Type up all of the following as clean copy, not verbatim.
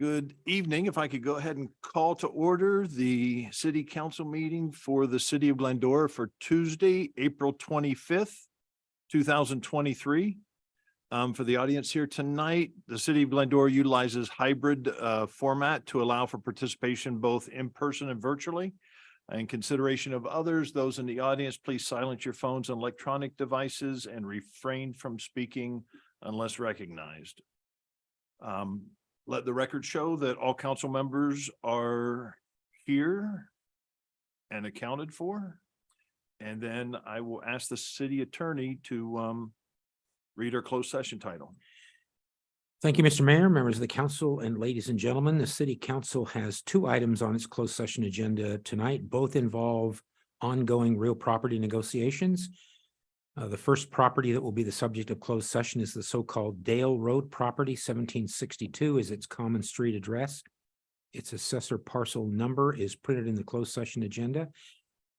Good evening. If I could go ahead and call to order the city council meeting for the city of Glendora for Tuesday, April 25th, 2023. For the audience here tonight, the city of Glendora utilizes hybrid format to allow for participation both in person and virtually. In consideration of others, those in the audience, please silence your phones and electronic devices and refrain from speaking unless recognized. Let the record show that all council members are here and accounted for. And then I will ask the city attorney to read our closed session title. Thank you, Mr. Mayor, members of the council, and ladies and gentlemen. The city council has two items on its closed session agenda tonight. Both involve ongoing real property negotiations. The first property that will be the subject of closed session is the so-called Dale Road property. 1762 is its common street address. Its assessor parcel number is printed in the closed session agenda.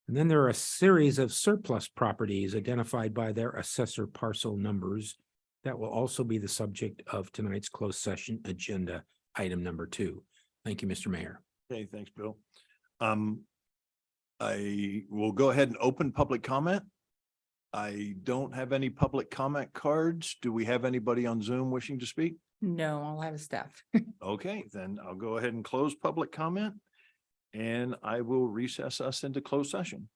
And then there are a series of surplus properties identified by their assessor parcel numbers that will also be the subject of tonight's closed session agenda, item number 2. Thank you, Mr. Mayor. Okay, thanks, Bill. I will go ahead and open public comment. I don't have any public comment cards. Do we have anybody on Zoom wishing to speak? No, I'll have staff. Okay, then I'll go ahead and close public comment and I will recess us into closed session.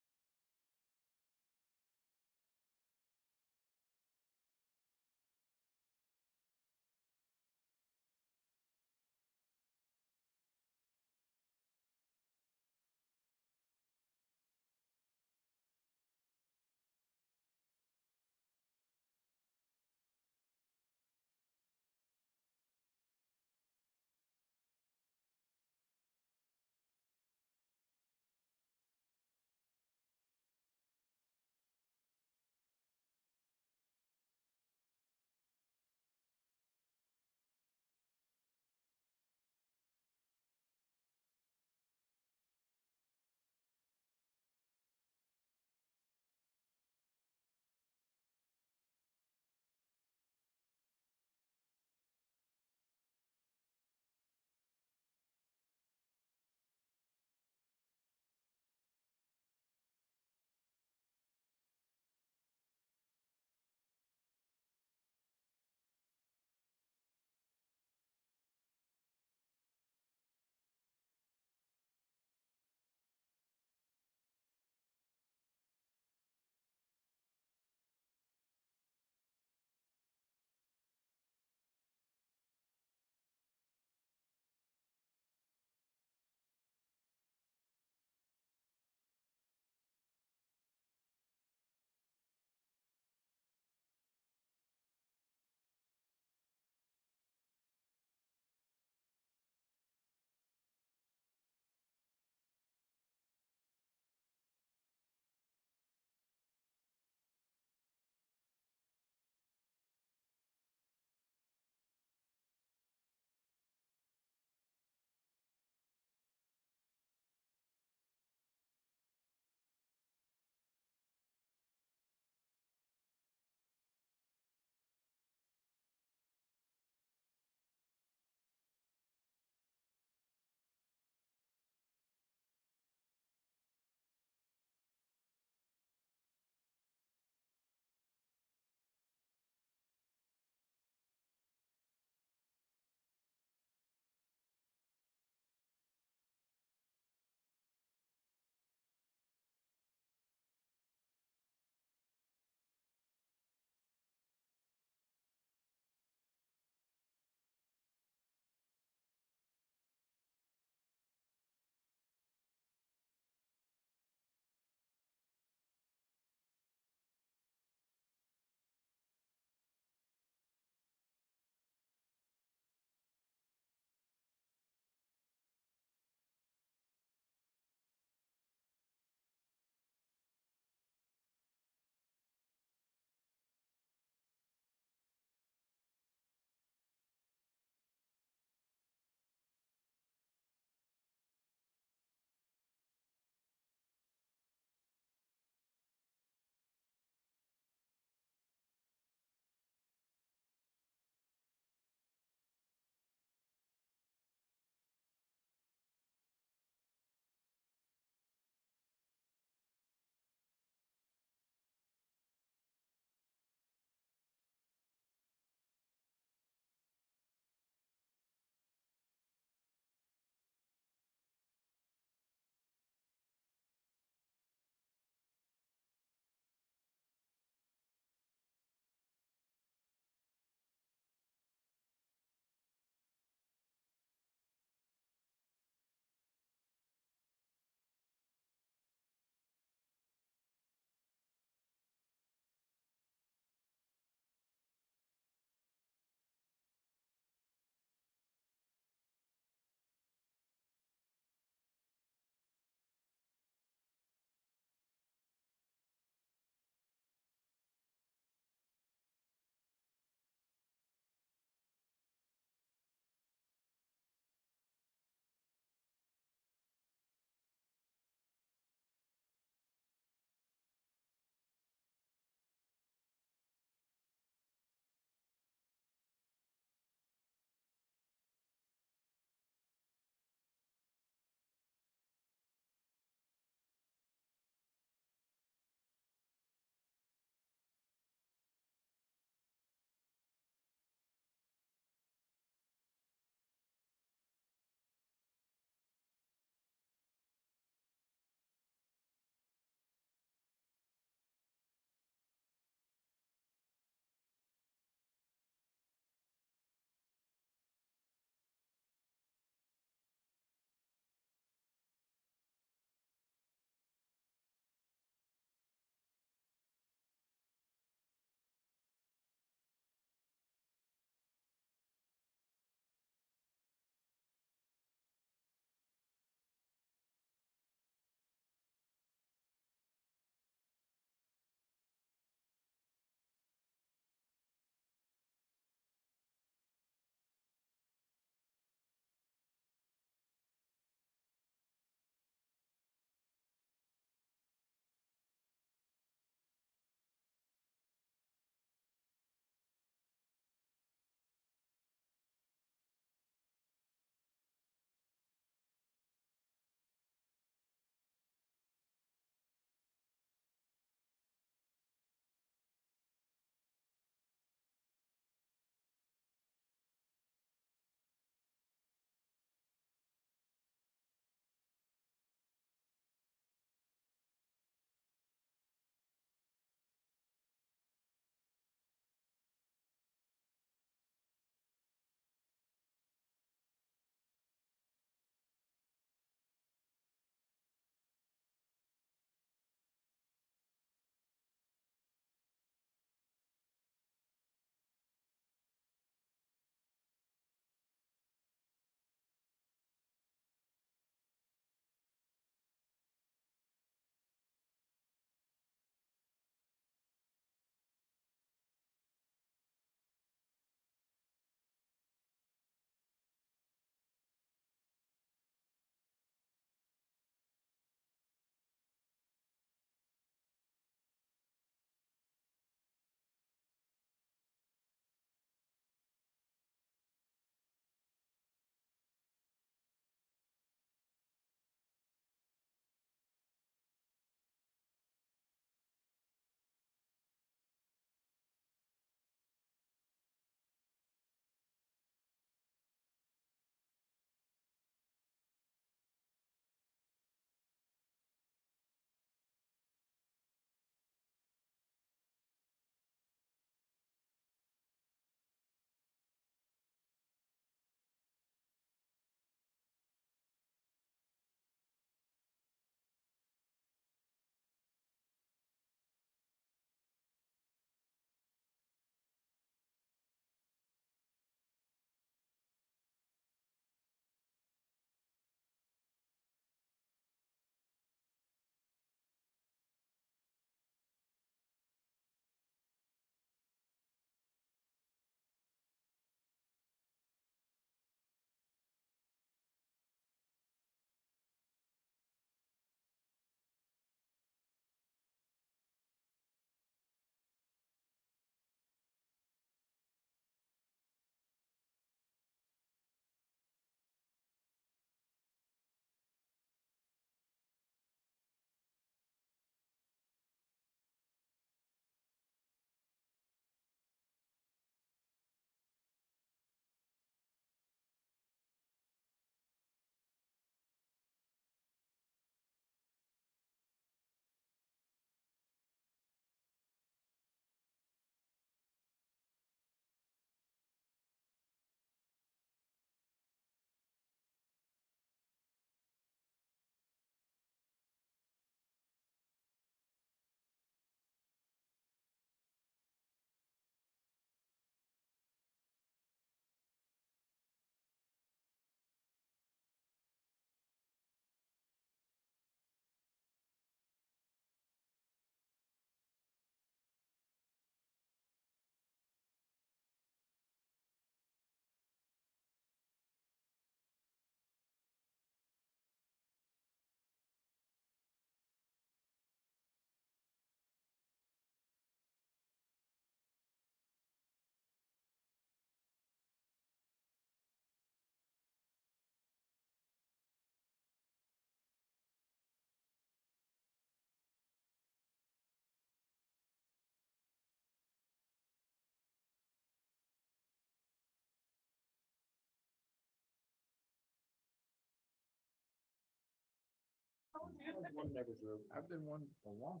I've been one for a long.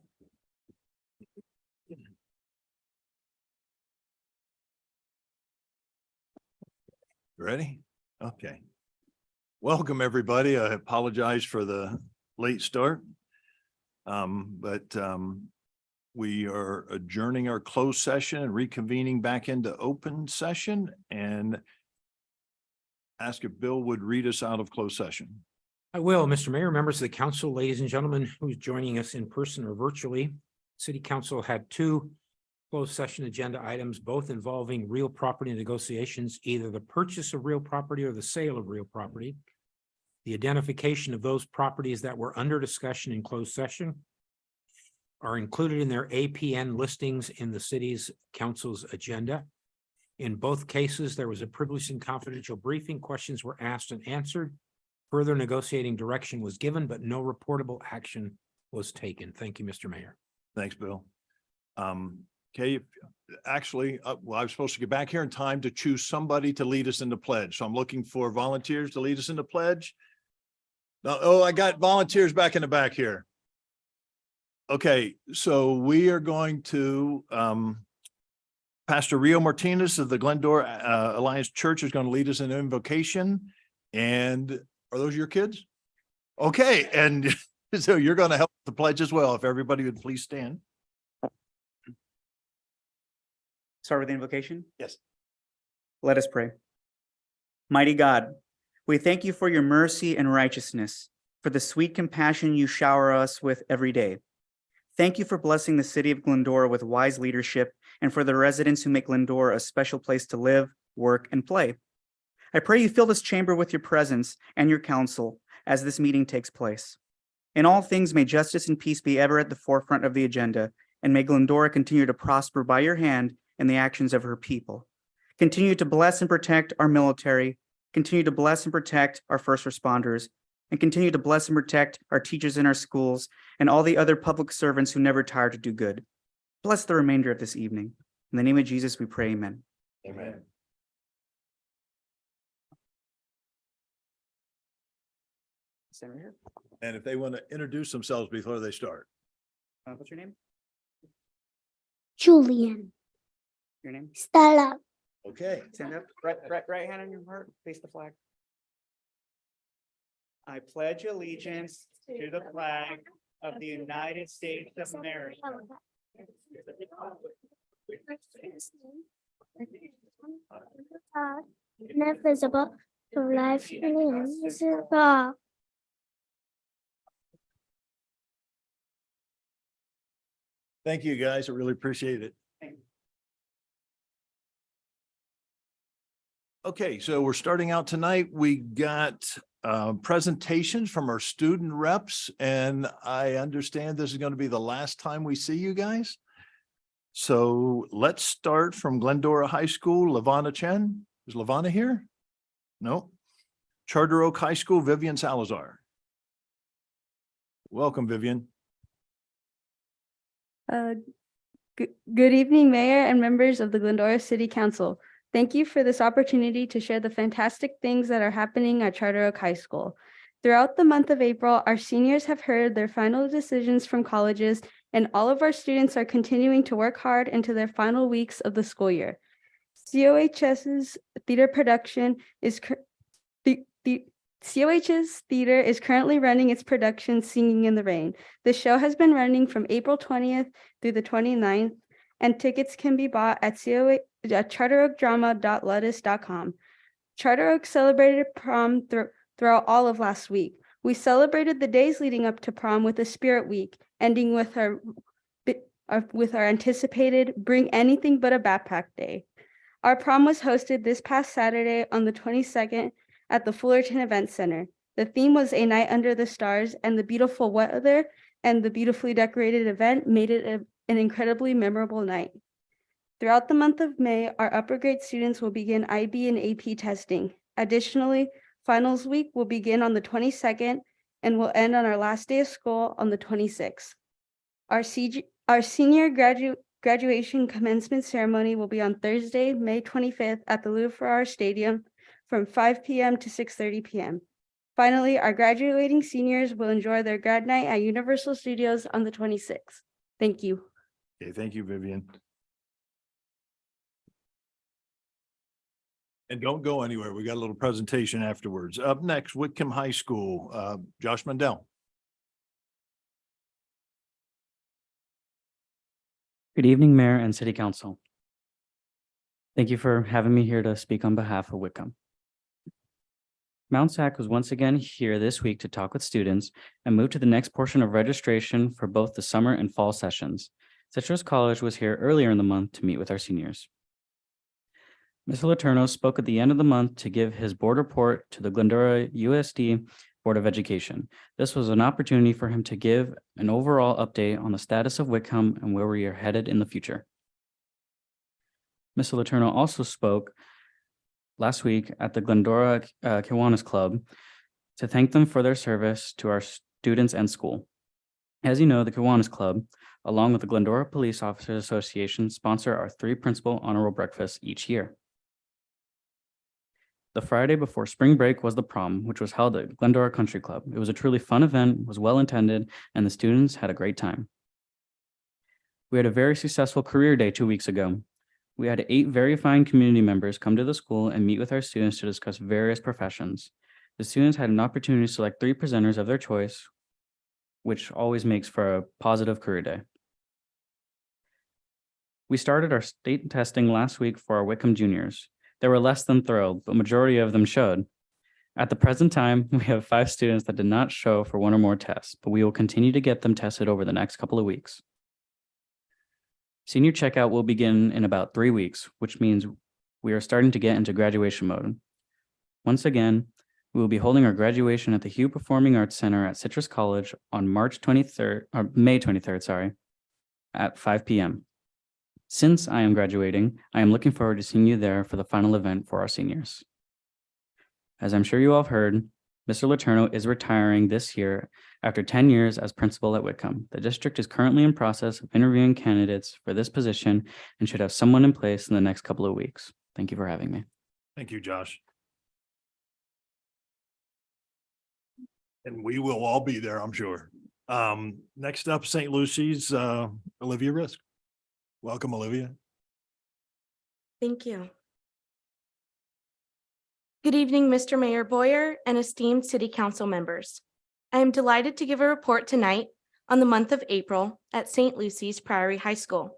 Ready? Okay. Welcome, everybody. I apologize for the late start. But we are adjourning our closed session and reconvening back into open session and ask if Bill would read us out of closed session. I will, Mr. Mayor, members of the council, ladies and gentlemen, who's joining us in person or virtually. City Council had two closed session agenda items, both involving real property negotiations, either the purchase of real property or the sale of real property. The identification of those properties that were under discussion in closed session are included in their APN listings in the city's council's agenda. In both cases, there was a privileged and confidential briefing. Questions were asked and answered. Further negotiating direction was given, but no reportable action was taken. Thank you, Mr. Mayor. Thanks, Bill. Okay, actually, well, I was supposed to get back here in time to choose somebody to lead us in the pledge. So I'm looking for volunteers to lead us in the pledge. No, oh, I got volunteers back in the back here. Okay, so we are going to, Pastor Rio Martinez of the Glendora Alliance Church is going to lead us in invocation. And are those your kids? Okay, and so you're going to help the pledge as well. If everybody would please stand. Start with the invocation. Yes. Let us pray. Mighty God, we thank you for your mercy and righteousness, for the sweet compassion you shower us with every day. Thank you for blessing the city of Glendora with wise leadership and for the residents who make Glendora a special place to live, work, and play. I pray you fill this chamber with your presence and your counsel as this meeting takes place. In all things, may justice and peace be ever at the forefront of the agenda, and may Glendora continue to prosper by your hand in the actions of her people. Continue to bless and protect our military, continue to bless and protect our first responders, and continue to bless and protect our teachers in our schools and all the other public servants who never tire to do good. Bless the remainder of this evening. In the name of Jesus, we pray, amen. Amen. Stand right here. And if they want to introduce themselves before they start. What's your name? Julian, Your name? Stella, Okay. Stand up. Right hand on your heart. Face the flag. I pledge allegiance to the flag of the United States of America. Indivisible, for life and invisible. Thank you, guys. I really appreciate it. Okay, so we're starting out tonight. We got presentations from our student reps, and I understand this is going to be the last time we see you guys. So let's start from Glendora High School, Lavana Chen. Is Lavana here? No. Charter Oak High School, Vivian Salazar. Welcome, Vivian. Good evening, Mayor and members of the Glendora City Council. Thank you for this opportunity to share the fantastic things that are happening at Charter Oak High School. Throughout the month of April, our seniors have heard their final decisions from colleges, and all of our students are continuing to work hard into their final weeks of the school year. COHS's theater production is COH's theater is currently running its production Singing in the Rain. The show has been running from April 20th through the 29th, and tickets can be bought at charteroakdrama.ludus.com. Charter Oak celebrated prom throughout all of last week. We celebrated the days leading up to prom with a spirit week, ending with our anticipated Bring Anything But a Backpack Day. Our prom was hosted this past Saturday on the 22nd at the Fullerton Event Center. The theme was A Night Under the Stars, and the beautiful weather and the beautifully decorated event made it an incredibly memorable night. Throughout the month of May, our upper grade students will begin IB and AP testing. Additionally, finals week will begin on the 22nd and will end on our last day of school on the 26th. Our senior graduation commencement ceremony will be on Thursday, May 25th at the Louis Farrar Stadium from 5 p.m. to 6:30 p.m. Finally, our graduating seniors will enjoy their grad night at Universal Studios on the 26th. Thank you. Okay, thank you, Vivian. And don't go anywhere. We got a little presentation afterwards. Up next, Whitcomb High School, Josh Mandel. Good evening, Mayor and City Council. Thank you for having me here to speak on behalf of Whitcomb. Mount SAC was once again here this week to talk with students and move to the next portion of registration for both the summer and fall sessions. Citrus College was here earlier in the month to meet with our seniors. Mr. Letourneau spoke at the end of the month to give his board report to the Glendora USD Board of Education. This was an opportunity for him to give an overall update on the status of Whitcomb and where we are headed in the future. Mr. Letourneau also spoke last week at the Glendora Kiwanis Club to thank them for their service to our students and school. As you know, the Kiwanis Club, along with the Glendora Police Officers Association, sponsor our 3 principal honorable breakfasts each year. The Friday before spring break was the prom, which was held at Glendora Country Club. It was a truly fun event, was well attended, and the students had a great time. We had a very successful career day 2 weeks ago. We had 8 very fine community members come to the school and meet with our students to discuss various professions. The students had an opportunity to select 3 presenters of their choice, which always makes for a positive career day. We started our state testing last week for our Whitcomb juniors. They were less than thrilled, but majority of them showed. At the present time, we have 5 students that did not show for 1 or more tests, but we will continue to get them tested over the next couple of weeks. Senior checkout will begin in about 3 weeks, which means we are starting to get into graduation mode. Once again, we will be holding our graduation at the Hugh Performing Arts Center at Citrus College on May 23rd, at 5 p.m. Since I am graduating, I am looking forward to seeing you there for the final event for our seniors. As I'm sure you all have heard, Mr. Letourneau is retiring this year after 10 years as principal at Whitcomb. The district is currently in process of interviewing candidates for this position and should have someone in place in the next couple of weeks. Thank you for having me. Thank you, Josh. And we will all be there, I'm sure. Next up, St. Lucy's, Olivia Risk. Welcome, Olivia. Thank you. Good evening, Mr. Mayor Boyer and esteemed City Council members. I am delighted to give a report tonight on the month of April at St. Lucy's Priory High School.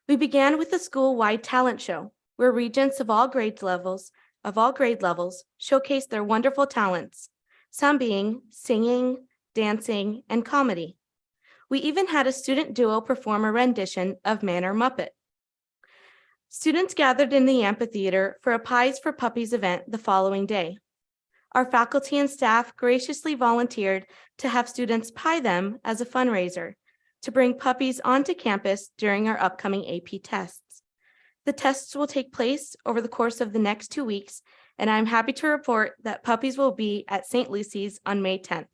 We began with a school-wide talent show where regents of all grade levels showcased their wonderful talents, some being singing, dancing, and comedy. We even had a student duo perform a rendition of Man or Muppet. Students gathered in the amphitheater for a Pies for Puppies event the following day. Our faculty and staff graciously volunteered to have students pie them as a fundraiser to bring puppies onto campus during our upcoming AP tests. The tests will take place over the course of the next 2 weeks, and I'm happy to report that puppies will be at St. Lucy's on May 10th.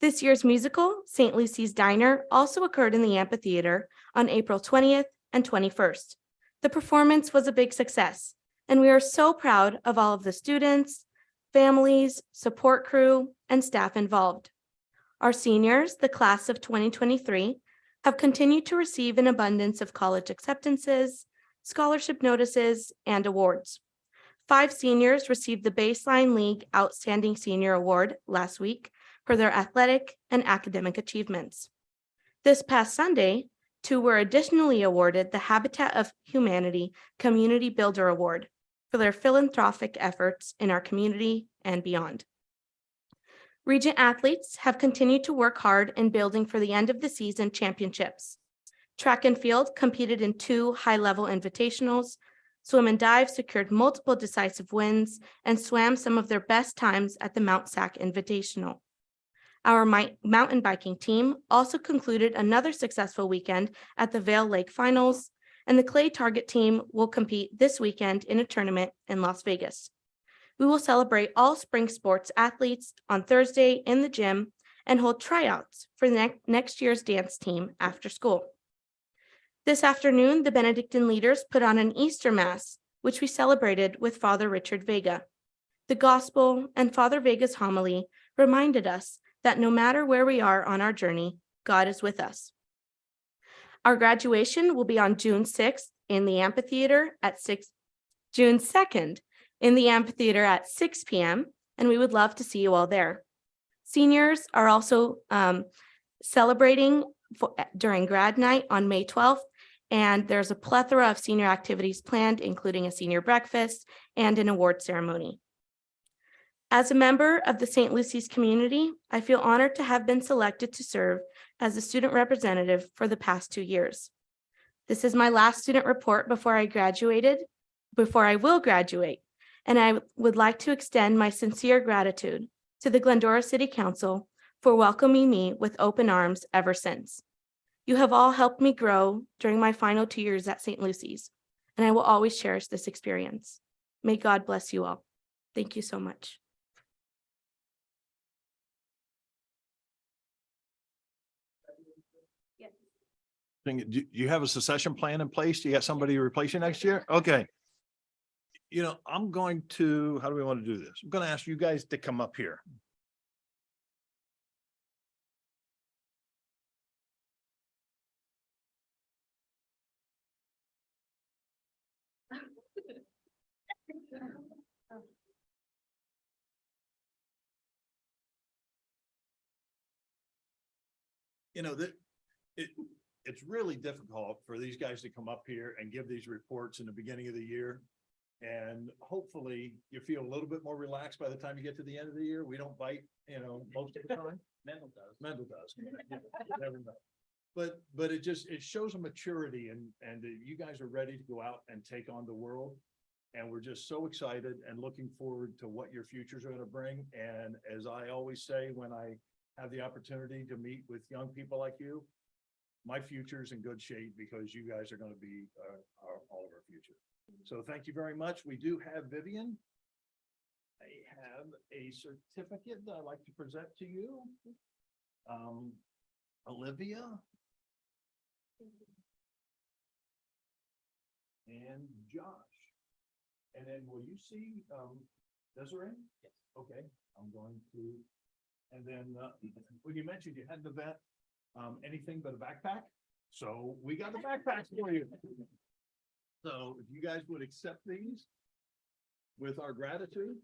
This year's musical, St. Lucy's Diner, also occurred in the amphitheater on April 20th and 21st. The performance was a big success, and we are so proud of all of the students, families, support crew, and staff involved. Our seniors, the class of 2023, have continued to receive an abundance of college acceptances, scholarship notices, and awards. 5 seniors received the Baseline League Outstanding Senior Award last week for their athletic and academic achievements. This past Sunday, 2 were additionally awarded the Habitat of Humanity Community Builder Award for their philanthropic efforts in our community and beyond. Regent athletes have continued to work hard in building for the end of the season championships. Track and field competed in 2 high-level invitationals. Swim and dive secured multiple decisive wins and swam some of their best times at the Mount SAC Invitational. Our mountain biking team also concluded another successful weekend at the Vail Lake Finals, and the Clay Target team will compete this weekend in a tournament in Las Vegas. We will celebrate all spring sports athletes on Thursday in the gym and hold tryouts for next year's dance team after school. This afternoon, the Benedictine leaders put on an Easter Mass, which we celebrated with Father Richard Vega. The gospel and Father Vega's homily reminded us that no matter where we are on our journey, God is with us. Our graduation will be on June 6th in the amphitheater at June 2nd in the amphitheater at 6 p.m., and we would love to see you all there. Seniors are also celebrating during grad night on May 12th, and there's a plethora of senior activities planned, including a senior breakfast and an award ceremony. As a member of the St. Lucy's community, I feel honored to have been selected to serve as a student representative for the past 2 years. This is my last student report before I will graduate, and I would like to extend my sincere gratitude to the Glendora City Council for welcoming me with open arms ever since. You have all helped me grow during my final 2 years at St. Lucy's, and I will always cherish this experience. May God bless you all. Thank you so much. Do you have a succession plan in place? Do you got somebody to replace you next year? Okay. You know, I'm going to, how do we want to do this? I'm going to ask you guys to come up here. You know, it's really difficult for these guys to come up here and give these reports in the beginning of the year. And hopefully you feel a little bit more relaxed by the time you get to the end of the year. We don't bite, you know, most of the time. Mendel does. Never know. But it shows a maturity and you guys are ready to go out and take on the world. And we're just so excited and looking forward to what your futures are going to bring. And as I always say, when I have the opportunity to meet with young people like you, my future is in good shape because you guys are going to be all of our future. So thank you very much. We do have Vivian. I have a certificate that I'd like to present to you. Olivia. And Josh. And then will you see Desiree? Yes. Okay, I'm going to. And then when you mentioned you had an event, anything but a backpack. So we got the backpacks for you. So if you guys would accept these with our gratitude.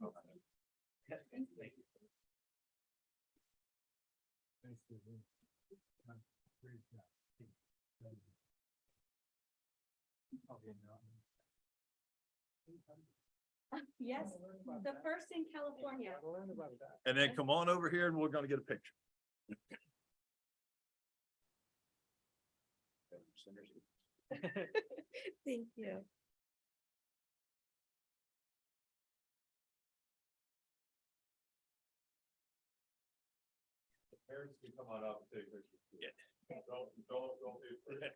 Thank you. Yes, the first in California. And then come on over here and we're going to get a picture. Thank you. Parents can come on up and take pictures. Yeah. Don't do it.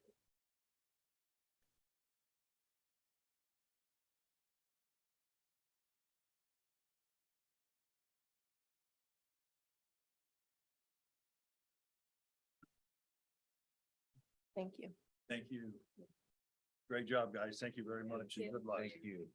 Thank you. Thank you. Great job, guys. Thank you very much. And good luck. Thank you.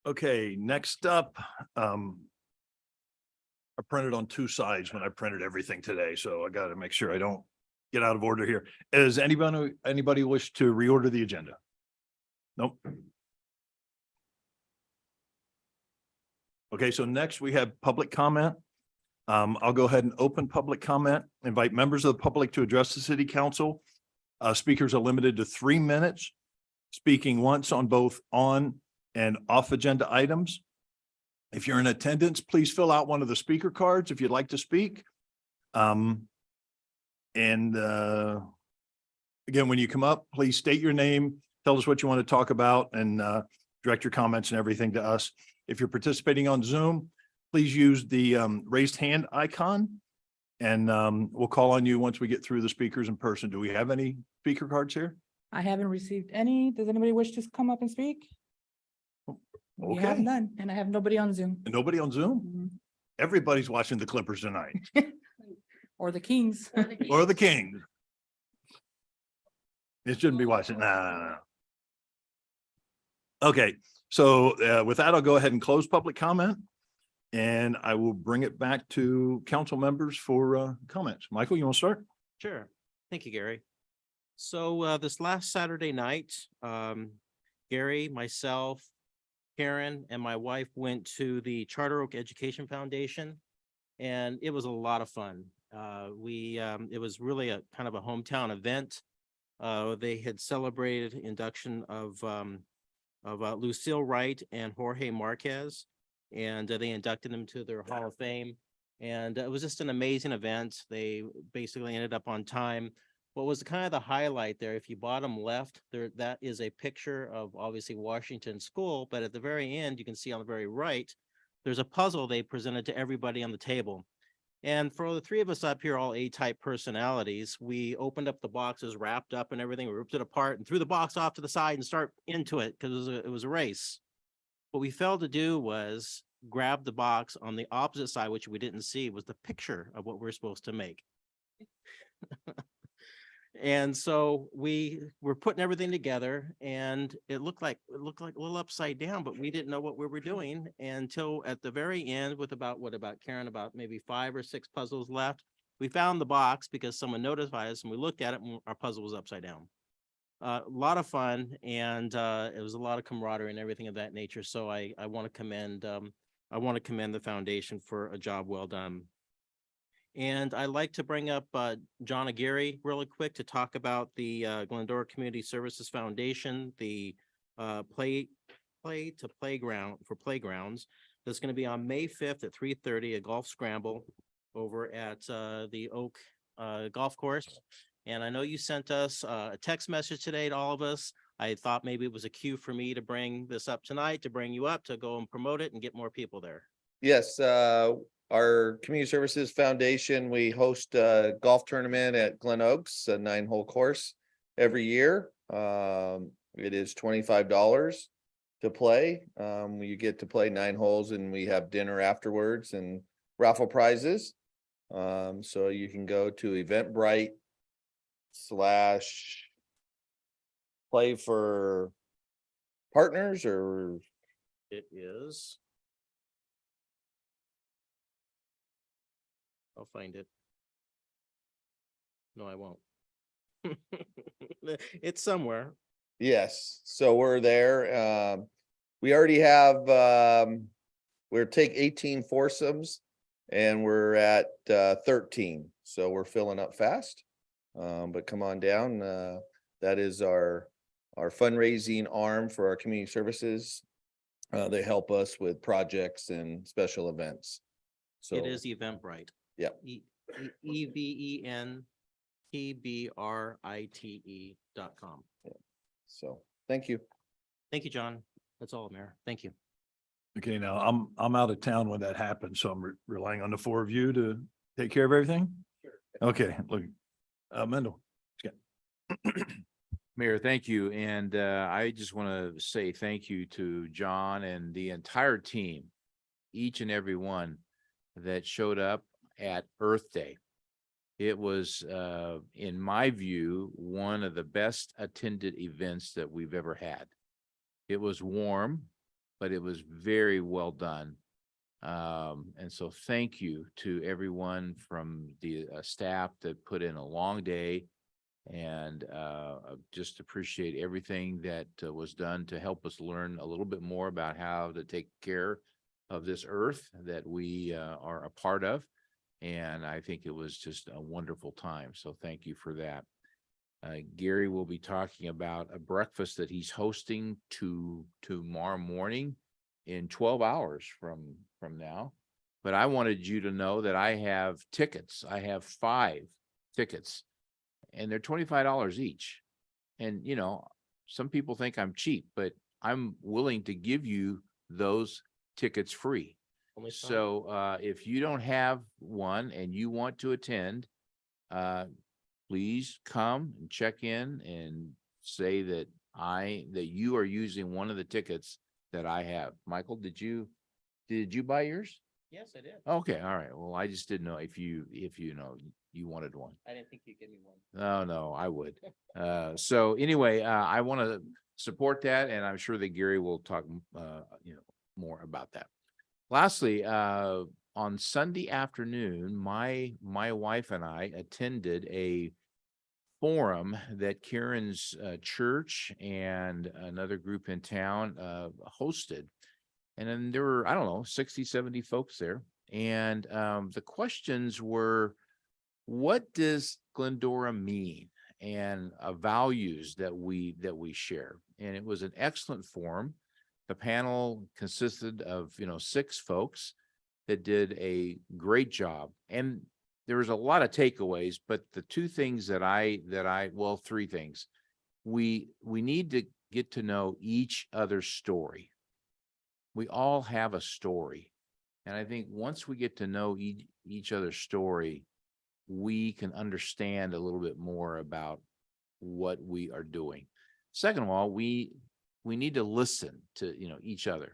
Okay, next up, I printed on 2 sides when I printed everything today, so I got to make sure I don't get out of order here. Does anybody wish to reorder the agenda? Nope. Okay, so next we have public comment. I'll go ahead and open public comment, invite members of the public to address the city council. Speakers are limited to 3 minutes, speaking once on both on and off agenda items. If you're in attendance, please fill out one of the speaker cards if you'd like to speak. Again, when you come up, please state your name, tell us what you want to talk about, and direct your comments and everything to us. If you're participating on Zoom, please use the raised hand icon, and we'll call on you once we get through the speakers in person. Do we have any speaker cards here? I haven't received any. Does anybody wish to come up and speak? We have Okay. none, and I have nobody on Zoom. Nobody on Zoom? Mhm. Everybody's watching the Clippers tonight, Or the Kings. or the Kings. It shouldn't be watching. Nah. Okay, so with that, I'll go ahead and close public comment. And I will bring it back to council members for comments. Michael, you want to start? Sure. Thank you, Gary. So this last Saturday night, Gary, myself, Karen, and my wife went to the Charter Oak Education Foundation, and it was a lot of fun. It was really a kind of a hometown event. They had celebrated induction of Lucille Wright and Jorge Marquez, and they inducted them to their Hall of Fame. And it was just an amazing event. They basically ended up on time. What was kind of the highlight there, if you bottom left, there, that is a picture of obviously Washington School, but at the very end, you can see on the very right, there's a puzzle they presented to everybody on the table. And for the three of us up here, all A-type personalities, we opened up the boxes, wrapped up and everything, we ripped it apart and threw the box off to the side and start into it because it was a race. What we failed to do was grab the box on the opposite side, which we didn't see, was the picture of what we're supposed to make. And so we were putting everything together and it looked like a little upside down, but we didn't know what we were doing until at the very end with about Karen, about maybe 5 or 6 puzzles left. We found the box because someone notified us and we looked at it and our puzzle was upside down. A lot of fun and it was a lot of camaraderie and everything of that nature. So I want to commend the foundation for a job well done. And I'd like to bring up John Aguirre really quick to talk about the Glendora Community Services Foundation, the play to playground for playgrounds. That's going to be on May 5th at 3:30, a golf scramble over at the Oak Golf Course. And I know you sent us a text message today to all of us. I thought maybe it was a cue for me to bring this up tonight, to bring you up, to go and promote it and get more people there. Yes, our Community Services Foundation, we host a golf tournament at Glen Oaks, a 9-hole course every year. It is $25 to play. You get to play 9 holes and we have dinner afterwards and raffle prizes. So you can go to Eventbrite / play for partners, or It is. I'll find it. No, I won't. It's somewhere. yes, so we're there. We already have, we're take 18 foursomes and we're at 13. So we're filling up fast. But come on down. That is our fundraising arm for our community services. They help us with projects and special events. So It is Eventbrite. Yep. EVENTBRITE.com. So thank you. Thank you, John. That's all, Mayor. Thank you. Okay, now I'm out of town when that happens, so I'm relying on the 4 of you to take care of everything? Sure. Okay, look, Mendel. Mayor, thank you. And I just want to say thank you to John and the entire team, each and every one that showed up at Earth Day. It was, in my view, one of the best attended events that we've ever had. It was warm, but it was very well done. And so thank you to everyone from the staff that put in a long day, and just appreciate everything that was done to help us learn a little bit more about how to take care of this earth that we are a part of. And I think it was just a wonderful time. So thank you for that. Gary will be talking about a breakfast that he's hosting tomorrow morning in 12 hours from now. But I wanted you to know that I have tickets. I have 5 tickets and they're $25 each. And, you know, some people think I'm cheap, but I'm willing to give you those tickets free. So if you don't have one and you want to attend, please come and check in and say that you are using one of the tickets that I have. Michael, did you buy yours? Yes, I did. Okay, all right. Well, I just didn't know if you you wanted one. I didn't think you'd give me one. Oh, no, I would. So anyway, I want to support that, and I'm sure that Gary will talk, more about that. Lastly, on Sunday afternoon, my wife and I attended a forum that Karen's church and another group in town hosted. And then there were, I don't know, 60, 70 folks there. And the questions were, what does Glendora mean? And values that we share. And it was an excellent forum. The panel consisted of, 6 folks that did a great job. And there was a lot of takeaways, but the 2 things well, 3 things. We need to get to know each other's story. We all have a story. And I think once we get to know each other's story, we can understand a little bit more about what we are doing. Second of all, we need to listen to, each other.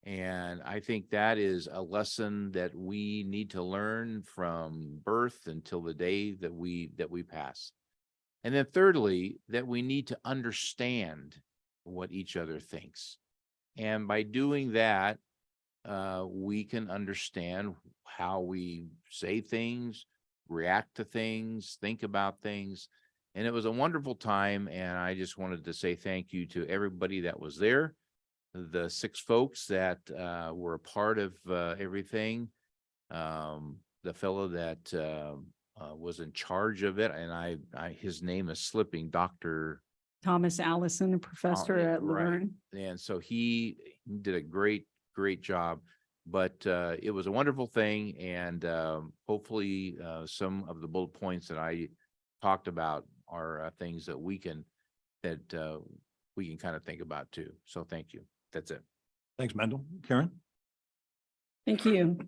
And I think that is a lesson that we need to learn from birth until the day that we pass. And then thirdly, that we need to understand what each other thinks. And by doing that, we can understand how we say things, react to things, think about things. And it was a wonderful time. And I just wanted to say thank you to everybody that was there, the 6 folks that were a part of everything, the fellow that was in charge of it, and his name is slipping, Dr. Thomas Allison, a professor yeah, at right. Laverne. And so he did a great job, but it was a wonderful thing. And hopefully some of the bullet points that I talked about are things that we can kind of think about too. So thank you. That's it. Thanks, Mendel. Karen? Thank you.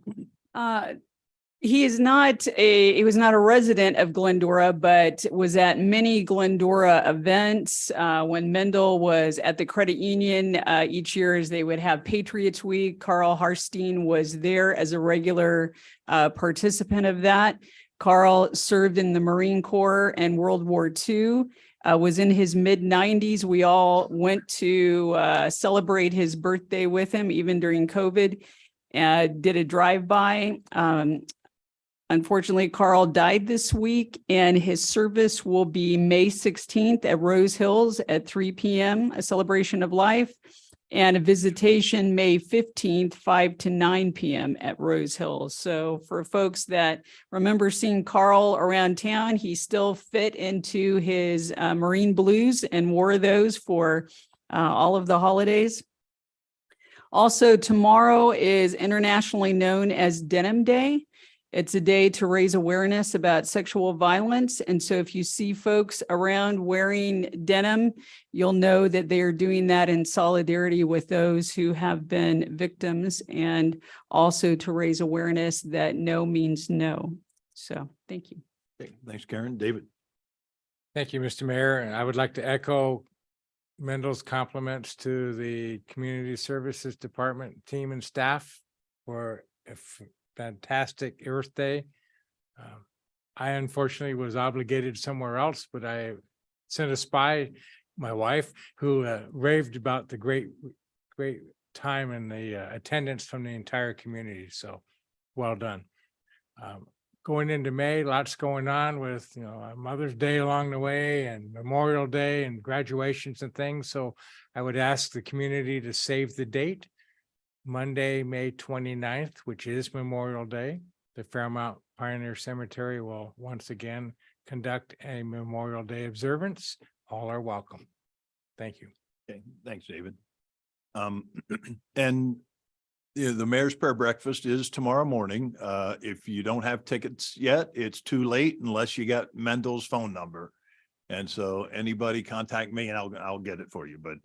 He was not a resident of Glendora, but was at many Glendora events. When Mendel was at the credit union, each year as they would have Patriots Week, Carl Harstein was there as a regular participant of that. Carl served in the Marine Corps and World War II, was in his mid-90s. We all went to celebrate his birthday with him, even during COVID. Did a drive-by. Unfortunately, Carl died this week, and his service will be May 16th at Rose Hills at 3 p.m., a celebration of life, and a visitation May 15th, 5 to 9 p.m. at Rose Hills. So for folks that remember seeing Carl around town, he still fit into his Marine blues and wore those for all of the holidays. Also, tomorrow is internationally known as Denim Day. It's a day to raise awareness about sexual violence. And so if you see folks around wearing denim, you'll know that they are doing that in solidarity with those who have been victims, and also to raise awareness that no means no. So thank you. Okay, thanks, Karen. David? Thank you, Mr. Mayor. And I would like to echo Mendel's compliments to the Community Services Department team and staff for a fantastic Earth Day. I unfortunately was obligated somewhere else, but I sent a spy, my wife, who raved about the great time and the attendance from the entire community. So well done. Going into May, lots going on with, Mother's Day along the way and Memorial Day and graduations and things. So I would ask the community to save the date. Monday, May 29th, which is Memorial Day, the Fairmount Pioneer Cemetery will once again conduct a Memorial Day observance. All are welcome. Thank you. Okay, thanks, David. And the Mayor's Prayer Breakfast is tomorrow morning. If you don't have tickets yet, it's too late unless you got Mendel's phone number. And so anybody contact me and I'll get it for you. But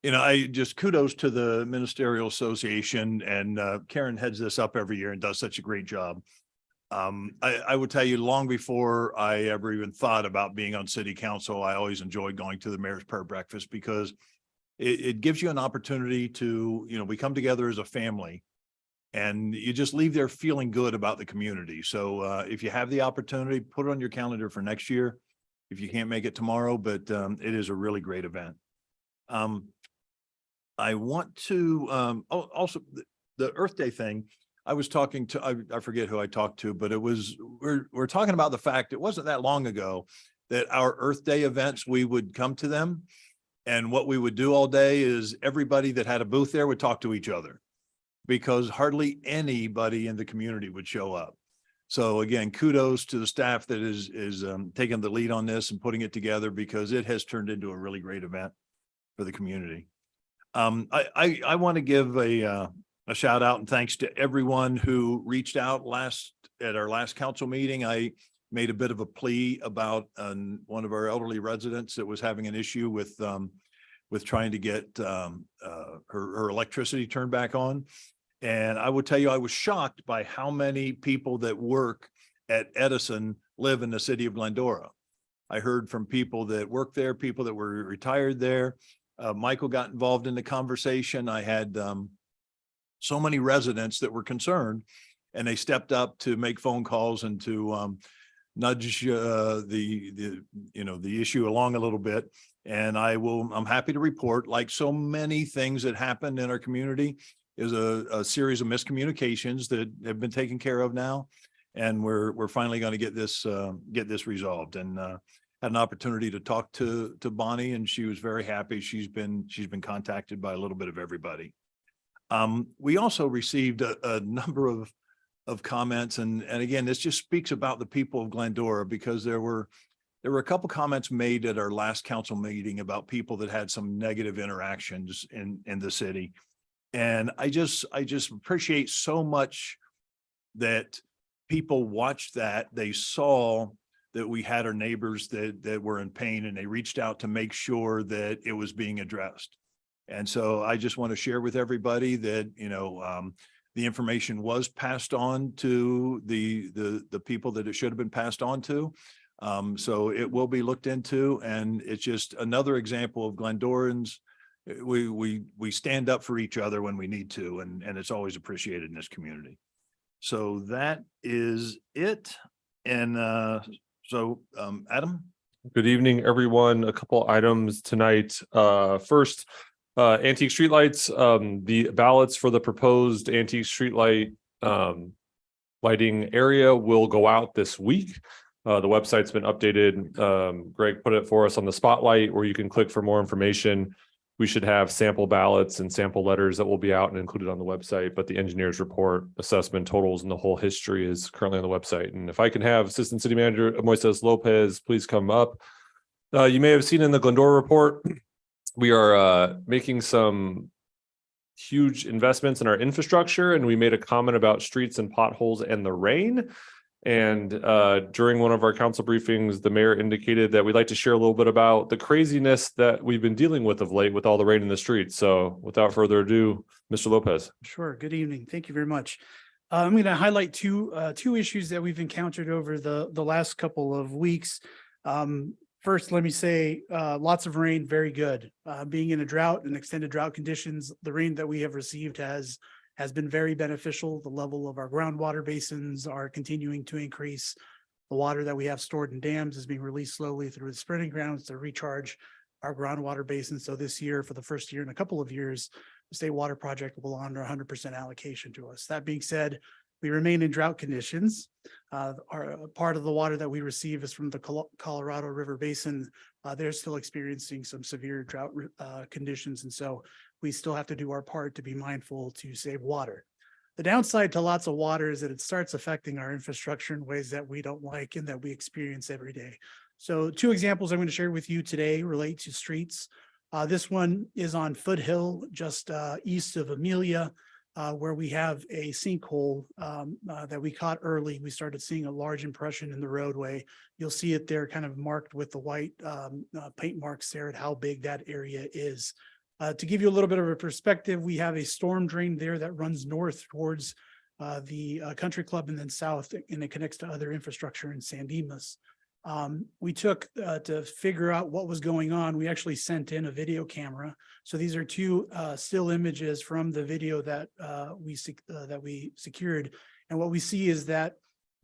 I just kudos to the Ministerial Association, and Karen heads this up every year and does such a great job. I would tell you, long before I ever even thought about being on city council, I always enjoyed going to the Mayor's Prayer Breakfast because it gives you an opportunity to, we come together as a family and you just leave there feeling good about the community. So if you have the opportunity, put it on your calendar for next year. If you can't make it tomorrow, but it is a really great event. I want to also the Earth Day thing. I was talking to, I forget who I talked to, but we're talking about the fact it wasn't that long ago that our Earth Day events, we would come to them. And what we would do all day is everybody that had a booth there would talk to each other because hardly anybody in the community would show up. So again, kudos to the staff that is taking the lead on this and putting it together because it has turned into a really great event for the community. I want to give a shout out and thanks to everyone who reached out at our last council meeting. I made a bit of a plea about one of our elderly residents that was having an issue with trying to get her electricity turned back on. And I would tell you, I was shocked by how many people that work at Edison live in the city of Glendora. I heard from people that work there, people that were retired there. Michael got involved in the conversation. I had so many residents that were concerned and they stepped up to make phone calls and to nudge the issue along a little bit. And I'm happy to report, like so many things that happened in our community, is a series of miscommunications that have been taken care of now. And we're finally going to get this resolved. And had an opportunity to talk to Bonnie and she was very happy. She's been contacted by a little bit of everybody. We also received a number of comments and again, this just speaks about the people of Glendora because there were a couple comments made at our last council meeting about people that had some negative interactions in the city. And I just appreciate so much that people watched that. They saw that we had our neighbors that were in pain and they reached out to make sure that it was being addressed. And so I just want to share with everybody that, the information was passed on to the people that it should have been passed on to. So it will be looked into and it's just another example of Glendorans. We stand up for each other when we need to, and it's always appreciated in this community. So that is it. And Adam. Good evening, everyone. A couple items tonight. First, antique streetlights. The ballots for the proposed antique streetlight lighting area will go out this week. The website's been updated. Greg put it for us on the spotlight where you can click for more information. We should have sample ballots and sample letters that will be out and included on the website, but the engineer's report, assessment totals, and the whole history is currently on the website. And if I can have Assistant City Manager Moises Lopez, please come up. You may have seen in the Glendora report, we are making some huge investments in our infrastructure, and we made a comment about streets and potholes and the rain. And during one of our council briefings, the mayor indicated that we'd like to share a little bit about the craziness that we've been dealing with of late with all the rain in the streets. So without further ado, Mr. Lopez. Sure. Good evening. Thank you very much. I'm going to highlight two issues that we've encountered over the last couple of weeks. First, let me say lots of rain, very good. Being in a drought and extended drought conditions, the rain that we have received has been very beneficial. The level of our groundwater basins are continuing to increase. The water that we have stored in dams is being released slowly through the spreading grounds to recharge our groundwater basins. So this year, for the first year in a couple of years, the State Water Project will honor 100% allocation to us. That being said, we remain in drought conditions. Our part of the water that we receive is from the Colorado River Basin. They're still experiencing some severe drought conditions. And so we still have to do our part to be mindful to save water. The downside to lots of water is that it starts affecting our infrastructure in ways that we don't like and that we experience every day. So two examples I'm going to share with you today relate to streets. This one is on Foothill, just east of Amelia, where we have a sinkhole that we caught early. We started seeing a large impression in the roadway. You'll see it there kind of marked with the white paint marks there at how big that area is. To give you a little bit of a perspective, we have a storm drain there that runs north towards the country club and then south, and it connects to other infrastructure in San Dimas. We took to figure out what was going on. We actually sent in a video camera. So these are two still images from the video that we secured. And what we see is that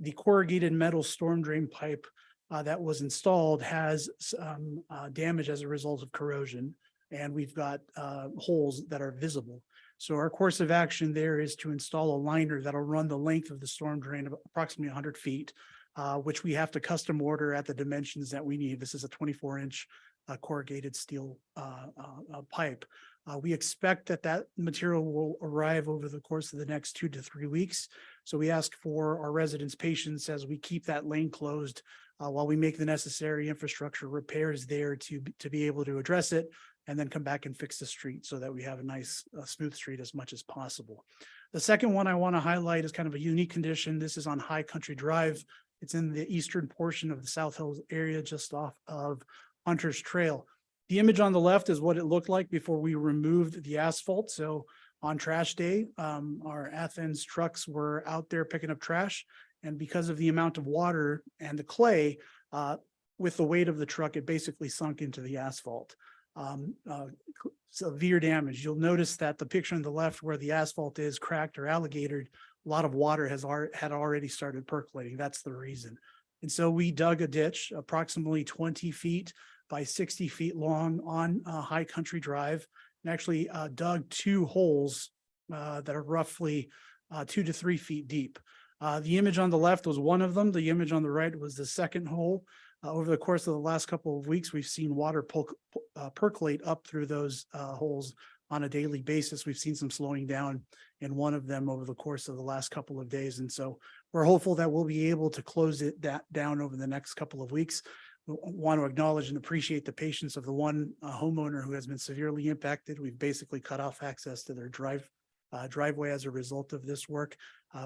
the corrugated metal storm drain pipe that was installed has some damage as a result of corrosion. And we've got holes that are visible. So our course of action there is to install a liner that'll run the length of the storm drain of approximately 100 feet, which we have to custom order at the dimensions that we need. This is a 24-inch corrugated steel pipe. We expect that material will arrive over the course of the next 2 to 3 weeks. So we ask for our residents' patience as we keep that lane closed while we make the necessary infrastructure repairs there to be able to address it and then come back and fix the street so that we have a nice smooth street as much as possible. The second one I want to highlight is kind of a unique condition. This is on High Country Drive. It's in the eastern portion of the South Hills area, just off of Hunter's Trail. The image on the left is what it looked like before we removed the asphalt. So on trash day, our Athens trucks were out there picking up trash. And because of the amount of water and the clay, with the weight of the truck, it basically sunk into the asphalt. Severe damage. You'll notice that the picture on the left where the asphalt is cracked or alligatored, a lot of water had already started percolating. That's the reason. And so we dug a ditch approximately 20 feet by 60 feet long on High Country Drive, and actually dug 2 holes that are roughly 2 to 3 feet deep. The image on the left was one of them. The image on the right was the second hole. Over the course of the last couple of weeks, we've seen water percolate up through those holes on a daily basis. We've seen some slowing down in one of them over the course of the last couple of days. And so we're hopeful that we'll be able to close that down over the next couple of weeks. We want to acknowledge and appreciate the patience of the one homeowner who has been severely impacted. We've basically cut off access to their driveway as a result of this work,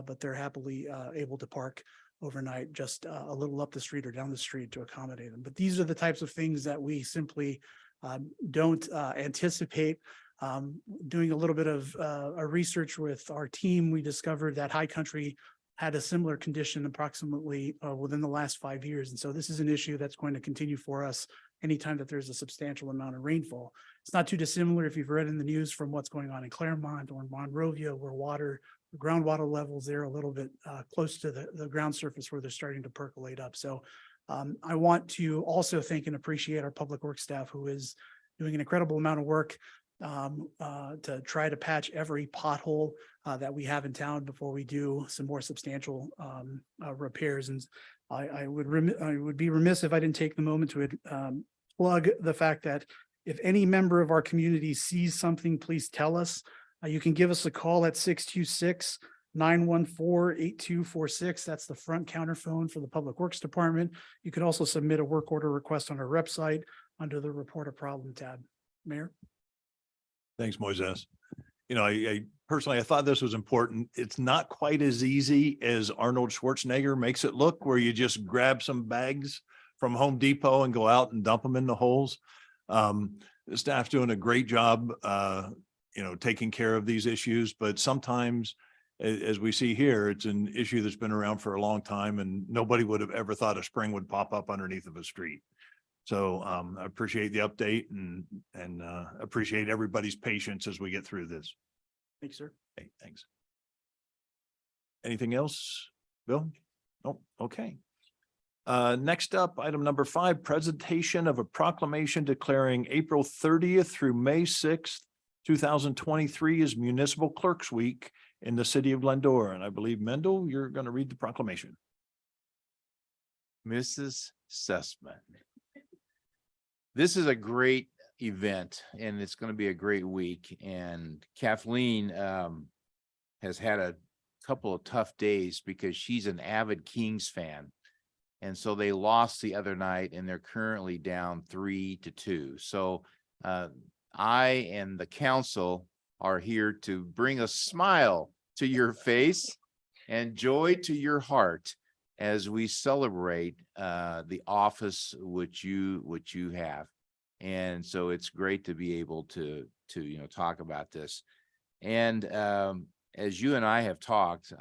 but they're happily able to park overnight just a little up the street or down the street to accommodate them. But these are the types of things that we simply don't anticipate. Doing a little bit of a research with our team, we discovered that High Country had a similar condition approximately within the last 5 years. And so this is an issue that's going to continue for us anytime that there's a substantial amount of rainfall. It's not too dissimilar if you've read in the news from what's going on in Claremont or in Monrovia, where groundwater levels there a little bit close to the ground surface where they're starting to percolate up. So I want to also thank and appreciate our public works staff who is doing an incredible amount of work to try to patch every pothole that we have in town before we do some more substantial repairs. And I would be remiss if I didn't take the moment to plug the fact that if any member of our community sees something, please tell us. You can give us a call at 626-914-8246. That's the front counter phone for the Public Works Department. You can also submit a work order request on our website under the Report a Problem tab. Mayor? Thanks, Moises. You know, I personally, I thought this was important. It's not quite as easy as Arnold Schwarzenegger makes it look, where you just grab some bags from Home Depot and go out and dump them in the holes. The staff's doing a great job, taking care of these issues, but sometimes, as we see here, it's an issue that's been around for a long time and nobody would have ever thought a spring would pop up underneath of a street. So I appreciate the update and appreciate everybody's patience as we get through this. Thanks, sir. Hey, thanks. Anything else, Bill? Oh, okay. Next up, item number 5, presentation of a proclamation declaring April 30th through May 6th, 2023 is Municipal Clerks Week in the city of Glendora. And I believe, Mendel, you're going to read the proclamation. Mrs. Sussman. This is a great event and it's going to be a great week. And Kathleen has had a couple of tough days because she's an avid Kings fan. And so they lost the other night and they're currently down 3-2. So I and the council are here to bring a smile to your face and joy to your heart as we celebrate the office which you have. And so it's great to be able to talk about this. And as you and I have talked,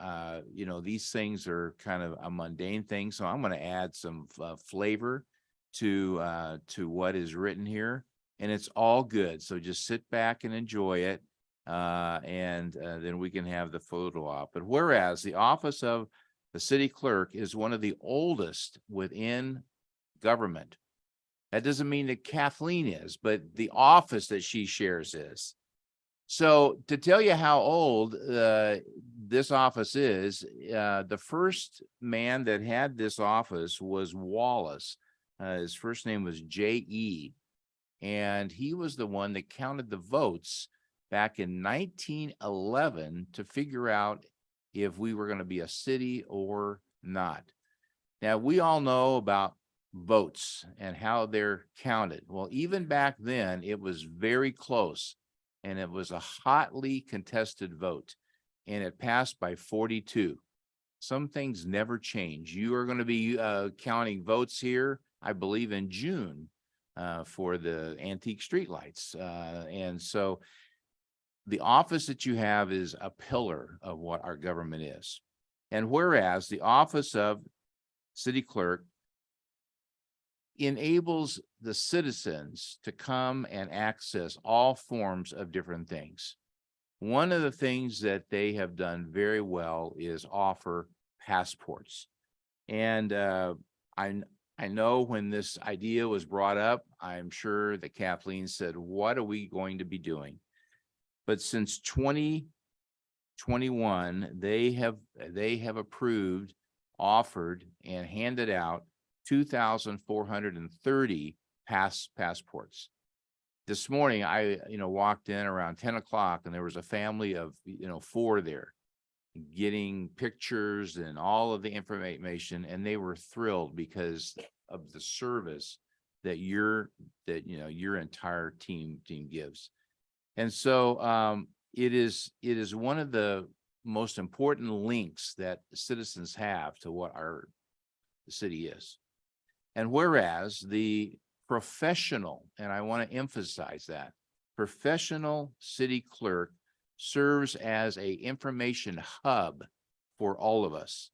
these things are kind of a mundane thing, so I'm going to add some flavor to what is written here, and it's all good. So just sit back and enjoy it, and then we can have the photo op. But whereas the office of the city clerk is one of the oldest within government, that doesn't mean that Kathleen is, but the office that she shares is. So to tell you how old this office is, the first man that had this office was Wallace. His first name was J.E. And he was the one that counted the votes back in 1911 to figure out if we were going to be a city or not. Now, we all know about votes and how they're counted. Well, even back then, it was very close. And it was a hotly contested vote, and it passed by 42. Some things never change. You are going to be counting votes here, I believe, in June for the antique streetlights. And so the office that you have is a pillar of what our government is. And whereas the office of city clerk enables the citizens to come and access all forms of different things. One of the things that they have done very well is offer passports. And I know when this idea was brought up, I'm sure that Kathleen said, what are we going to be doing? But since 2021, they have approved, offered, and handed out 2,430 passports. This morning, I walked in around 10 o'clock, and there was a family of 4 there getting pictures and all of the information, and they were thrilled because of the service that your entire team gives. And so it is one of the most important links that citizens have to what our city is. And whereas the professional, and I want to emphasize that, professional city clerk serves as a information hub for all of us.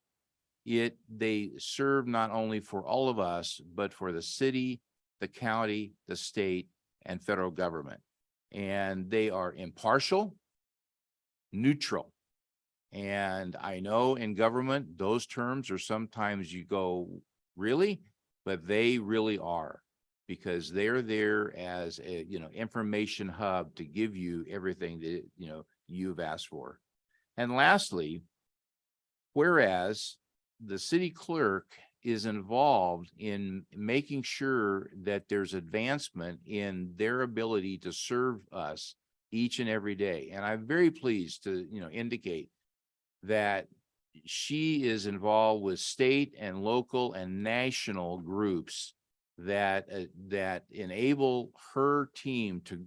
They serve not only for all of us, but for the city, the county, the state, and federal government. And they are impartial, neutral. And I know in government, those terms are sometimes you go, really? But they really are, because they're there as a, information hub to give you everything that, you've asked for. And lastly, whereas the city clerk is involved in making sure that there's advancement in their ability to serve us each and every day. And I'm very pleased to, indicate that she is involved with state and local and national groups that enable her team to,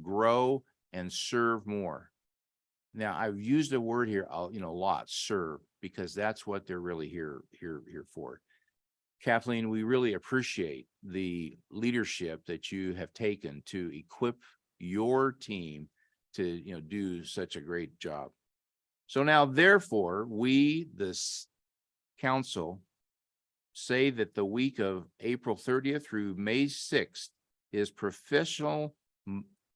grow and serve more. Now, I've used a word here, a lot, serve, because that's what they're really here for. Kathleen, we really appreciate the leadership that you have taken to equip your team to, do such a great job. So now, therefore, we, this council, say that the week of April 30th through May 6th is Professional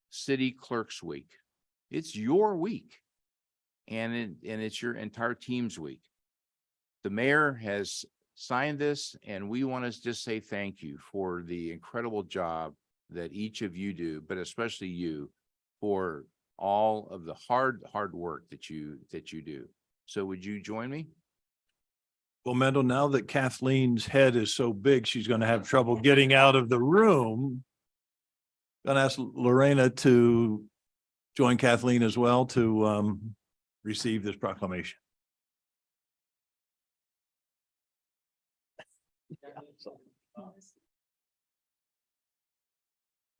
City Clerks Week. It's your week, and it's your entire team's week. The mayor has signed this, and we want to just say thank you for the incredible job that each of you do, but especially you, for all of the hard work that you do. So would you join me? Well, Mendel, now that Kathleen's head is so big, she's going to have trouble getting out of the room. Going to ask Lorena to join Kathleen as well to receive this proclamation.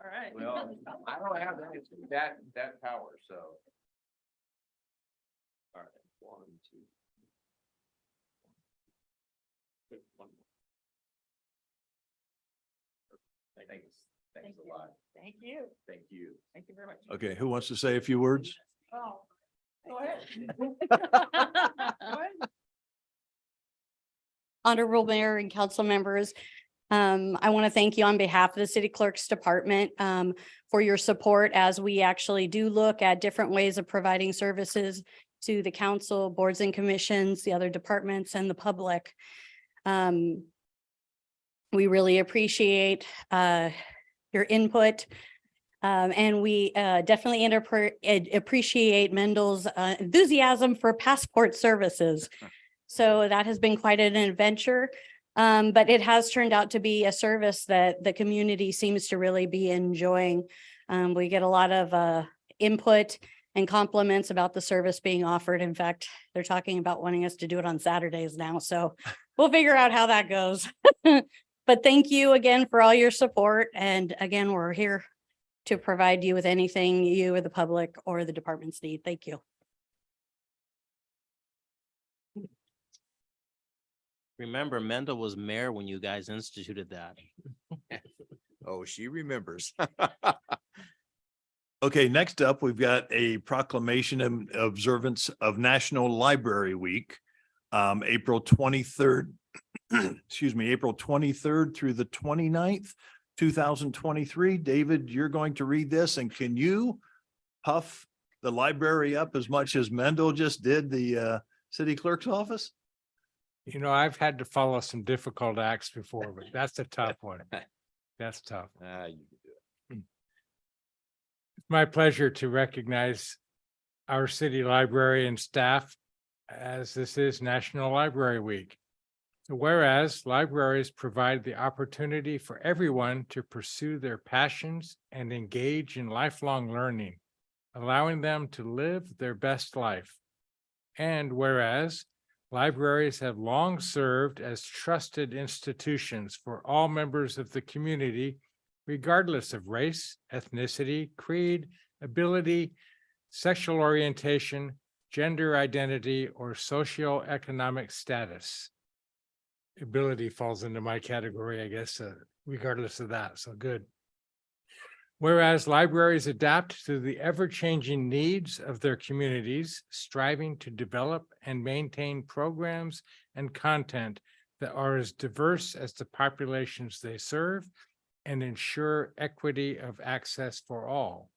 All right. Well, I don't have that power, so. All right, 1, 2. Thanks a lot. Thank you. Thank you. Thank you very much. Okay, who wants to say a few words? Oh, Honorable Mayor and council members, I want to thank you on behalf of the City Clerk's Department for your support as we actually do look at different ways of providing services to the council, boards and commissions, the other departments, and the public. We really appreciate your input. And we definitely appreciate Mendel's enthusiasm for passport services. So that has been quite an adventure, but it has turned out to be a service that the community seems to really be enjoying. We get a lot of input and compliments about the service being offered. In fact, they're talking about wanting us to do it on Saturdays now. So we'll figure out how that goes. But thank you again for all your support. And again, we're here to provide you with anything you or the public or the departments need. Thank you. Remember, Mendel was mayor when you guys instituted that. Oh, she remembers. Okay, next up, we've got a proclamation and observance of National Library Week, April 23rd, excuse me, April 23rd through the 29th, 2023. David, you're going to read this, and can you puff the library up as much as Mendel just did the city clerk's office? You know, I've had to follow some difficult acts before, but that's a tough one. That's tough. You can do it. It's my pleasure to recognize our city library and staff as this is National Library Week. So whereas libraries provide the opportunity for everyone to pursue their passions and engage in lifelong learning, allowing them to live their best life. And whereas libraries have long served as trusted institutions for all members of the community, regardless of race, ethnicity, creed, ability, sexual orientation, gender identity, or socioeconomic status. Ability falls into my category, I guess, regardless of that. So good. Whereas libraries adapt to the ever-changing needs of their communities, striving to develop and maintain programs and content that are as diverse as the populations they serve and ensure equity of access for all.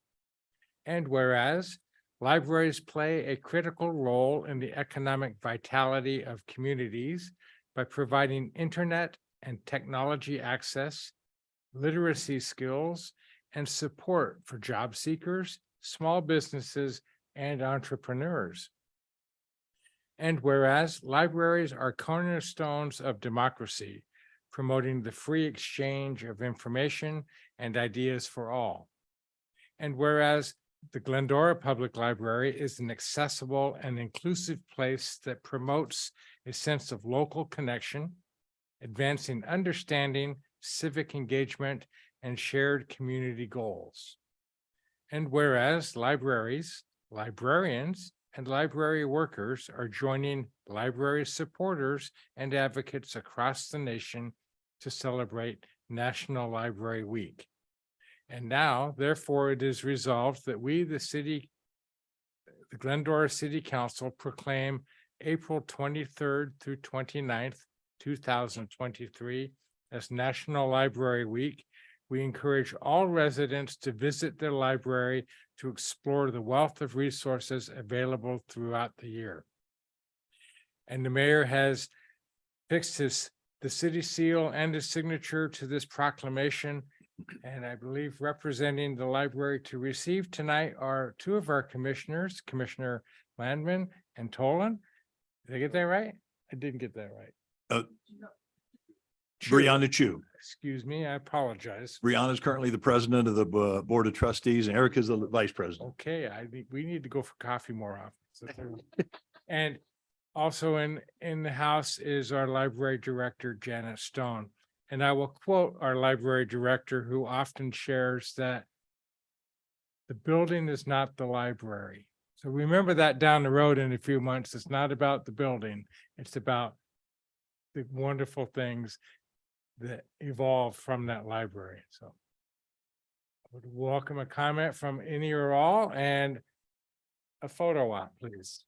And whereas libraries play a critical role in the economic vitality of communities by providing internet and technology access, literacy skills, and support for job seekers, small businesses, and entrepreneurs. And whereas libraries are cornerstones of democracy, promoting the free exchange of information and ideas for all. And whereas the Glendora Public Library is an accessible and inclusive place that promotes a sense of local connection, advancing understanding, civic engagement, and shared community goals. And whereas libraries, librarians, and library workers are joining library supporters and advocates across the nation to celebrate National Library Week. And now, therefore, it is resolved that we, the Glendora City Council, proclaim April 23rd through 29th, 2023 as National Library Week. We encourage all residents to visit their library to explore the wealth of resources available throughout the year. And the mayor has fixed the city seal and his signature to this proclamation. And I believe representing the library to receive tonight are two of our commissioners, Commissioner Landman and Tolan. Did I get that right? I didn't get that right. Brianna Chu. Excuse me, I apologize. Brianna is currently the president of the Board of Trustees, and Eric is the vice president. Okay, I think we need to go for coffee more often. And also in the house is our library director, Janet Stone. And I will quote our library director, who often shares that the building is not the library. So remember that down the road in a few months. It's not about the building. It's about the wonderful things that evolve from that library. So I would welcome a comment from any or all, and a photo op, please.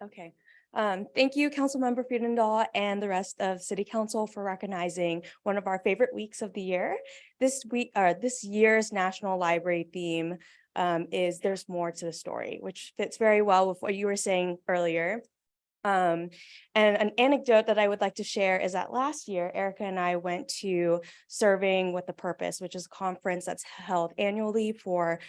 Okay. Thank you, Councilmember Friedendahl and the rest of City Council for recognizing one of our favorite weeks of the year. This year's National Library theme is There's More to the Story, which fits very well with what you were saying earlier. And an anecdote that I would like to share is that last year, Erica and I went to Serving with a Purpose, which is a conference that's held annually for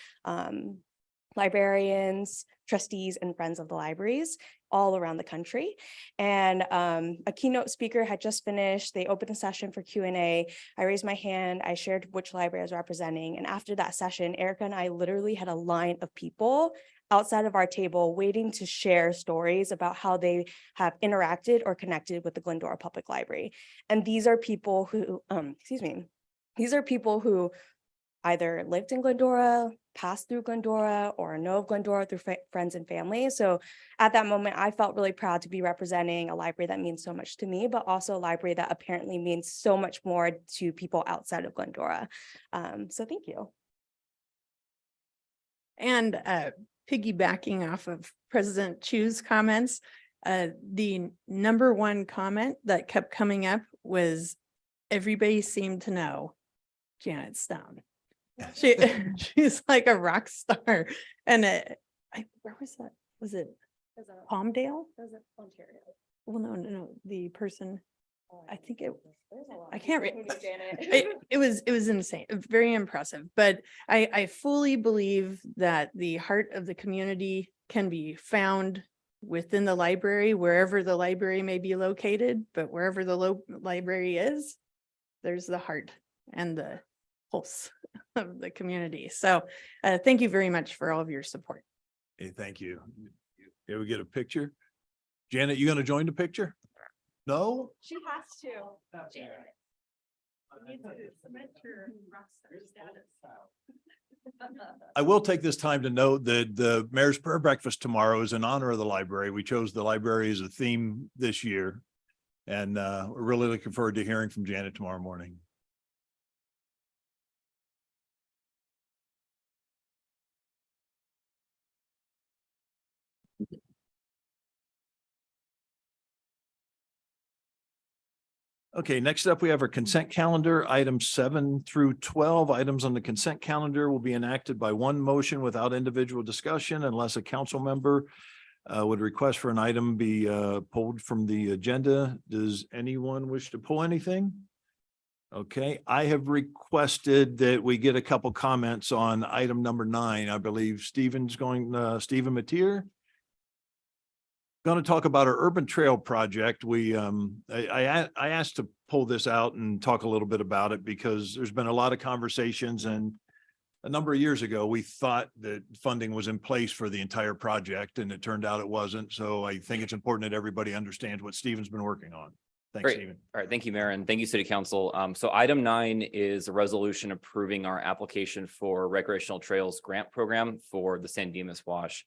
librarians, trustees, and friends of the libraries all around the country. And a keynote speaker had just finished. They opened the session for Q&A. I raised my hand. I shared which library I was representing. And after that session, Erica and I literally had a line of people outside of our table waiting to share stories about how they have interacted or connected with the Glendora Public Library. And these are people who, these are people who either lived in Glendora, passed through Glendora, or know of Glendora through friends and family. So at that moment, I felt really proud to be representing a library that means so much to me, but also a library that apparently means so much more to people outside of Glendora. So thank you. And piggybacking off of President Chu's comments, the number one comment that kept coming up was everybody seemed to know Janet Stone. She's like a rock star. And where was that? Was it Palmdale? Was it Ontario? Well, no, the person, I think I can't read. It was insane, very impressive. But I fully believe that the heart of the community can be found within the library, wherever the library may be located, but wherever the library is, there's the heart and the pulse of the community. So thank you very much for all of your support. Hey, thank you. Can we get a picture? Janet, you gonna join the picture? No? She has to. Janet. You need to cement your rock star status. I will take this time to note that the Mayor's Prayer Breakfast tomorrow is in honor of the library. We chose the library as a theme this year. And we're really looking forward to hearing from Janet tomorrow morning. Okay, next up, we have our consent calendar, items 7 through 12. Items on the consent calendar will be enacted by one motion without individual discussion unless a council member would request for an item be pulled from the agenda. Does anyone wish to pull anything? Okay, I have requested that we get a couple comments on item number 9. I believe Stephen Mateer going to talk about our urban trail project. I asked to pull this out and talk a little bit about it because there's been a lot of conversations, and a number of years ago, we thought that funding was in place for the entire project, and it turned out it wasn't. So I think it's important that everybody understands what Stephen's been working on. Thanks, Great. Stephen. All right, thank you, Mayor, and thank you, City Council. So item 9 is a resolution approving our application for recreational trails grant program for the San Dimas Wash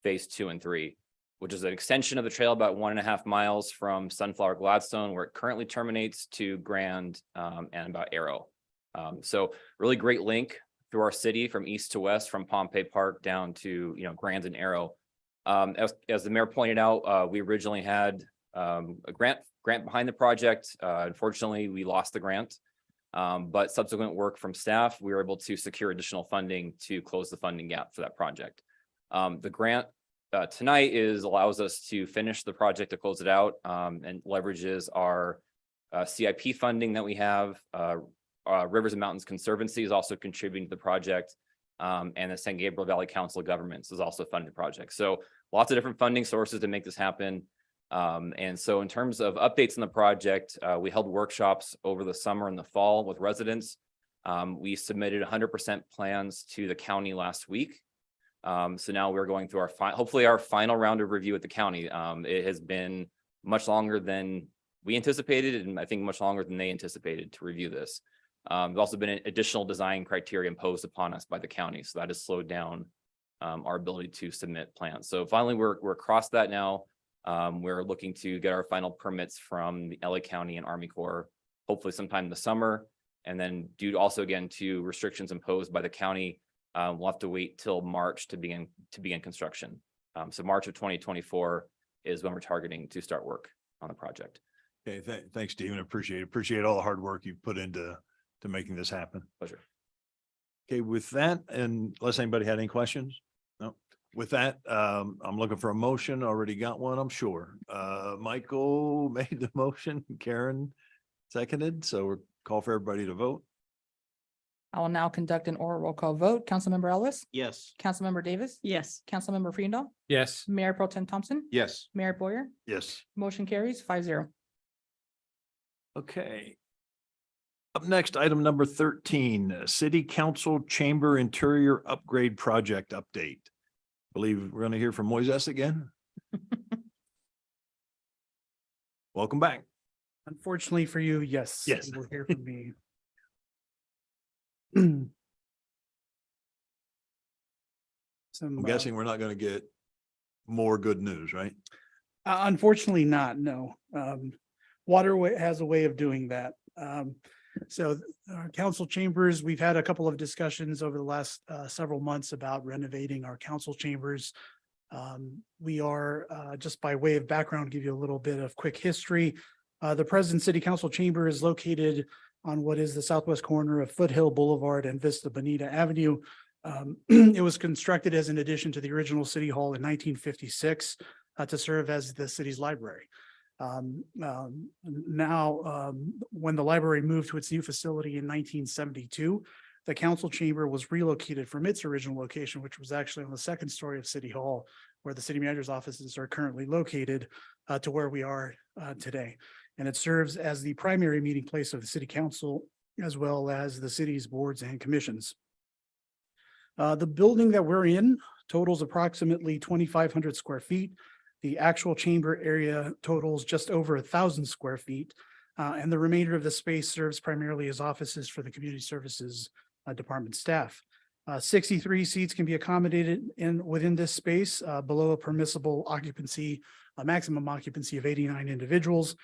Phase 2 and 3. Which is an extension of the trail about 1.5 miles from Sunflower Gladstone, where it currently terminates, to Grand and about Arrow. So really great link through our city from east to west, from Pompey Park down to Grand and Arrow. As the mayor pointed out, we originally had a grant behind the project. Unfortunately, we lost the grant, but subsequent work from staff, we were able to secure additional funding to close the funding gap for that project. The grant tonight allows us to finish the project, to close it out, and leverages our CIP funding that we have. Rivers and Mountains Conservancy is also contributing to the project, and the San Gabriel Valley Council of Governments is also funding the project. So lots of different funding sources to make this happen. And so in terms of updates on the project, we held workshops over the summer and the fall with residents. We submitted 100% plans to the county last week. So now we're going through hopefully our final round of review at the county. It has been much longer than we anticipated, and I think much longer than they anticipated to review this. There's also been additional design criteria imposed upon us by the county, so that has slowed down our ability to submit plans. So finally, we're across that now. We're looking to get our final permits from the LA County and Army Corps, hopefully sometime in the summer. And then due also again to restrictions imposed by the county, we'll have to wait till March to begin construction. So March of 2024 is when we're targeting to start work on the project. Okay, thanks, Stephen. Appreciate all the hard work you've put into making this happen. Pleasure. Okay, with that, and unless anybody had any questions? No. With that, I'm looking for a motion. Already got one, I'm sure. Michael made the motion, Karen seconded, so we're call for everybody to vote. I will now conduct an oral roll call vote. Councilmember Ellis, Yes. Councilmember Davis, Yes. Councilmember Freendall, Yes. Mayor Pro Tem Thompson, Yes. Mayor Boyer, Yes. motion carries 5-0. Okay. Up next, item number 13, City Council Chamber Interior Upgrade Project Update. Believe we're going to hear from Moises again. Welcome back. Unfortunately for you, yes. Yes. You will hear from me. I'm guessing we're not going to get more good news, right? Unfortunately not, no. Waterway has a way of doing that. So our council chambers, we've had a couple of discussions over the last several months about renovating our council chambers. We are, just by way of background, give you a little bit of quick history. The present city council chamber is located on what is the southwest corner of Foothill Boulevard and Vista Bonita Avenue. It was constructed as an addition to the original city hall in 1956 to serve as the city's library. Now, when the library moved to its new facility in 1972, the council chamber was relocated from its original location, which was actually on the second story of City Hall, where the city manager's offices are currently located, to where we are today. And it serves as the primary meeting place of the city council, as well as the city's boards and commissions. The building that we're in totals approximately 2,500 square feet. The actual chamber area totals just over 1,000 square feet. And the remainder of the space serves primarily as offices for the community services department staff. 63 seats can be accommodated within this space below a permissible occupancy, a maximum occupancy of 89 individuals.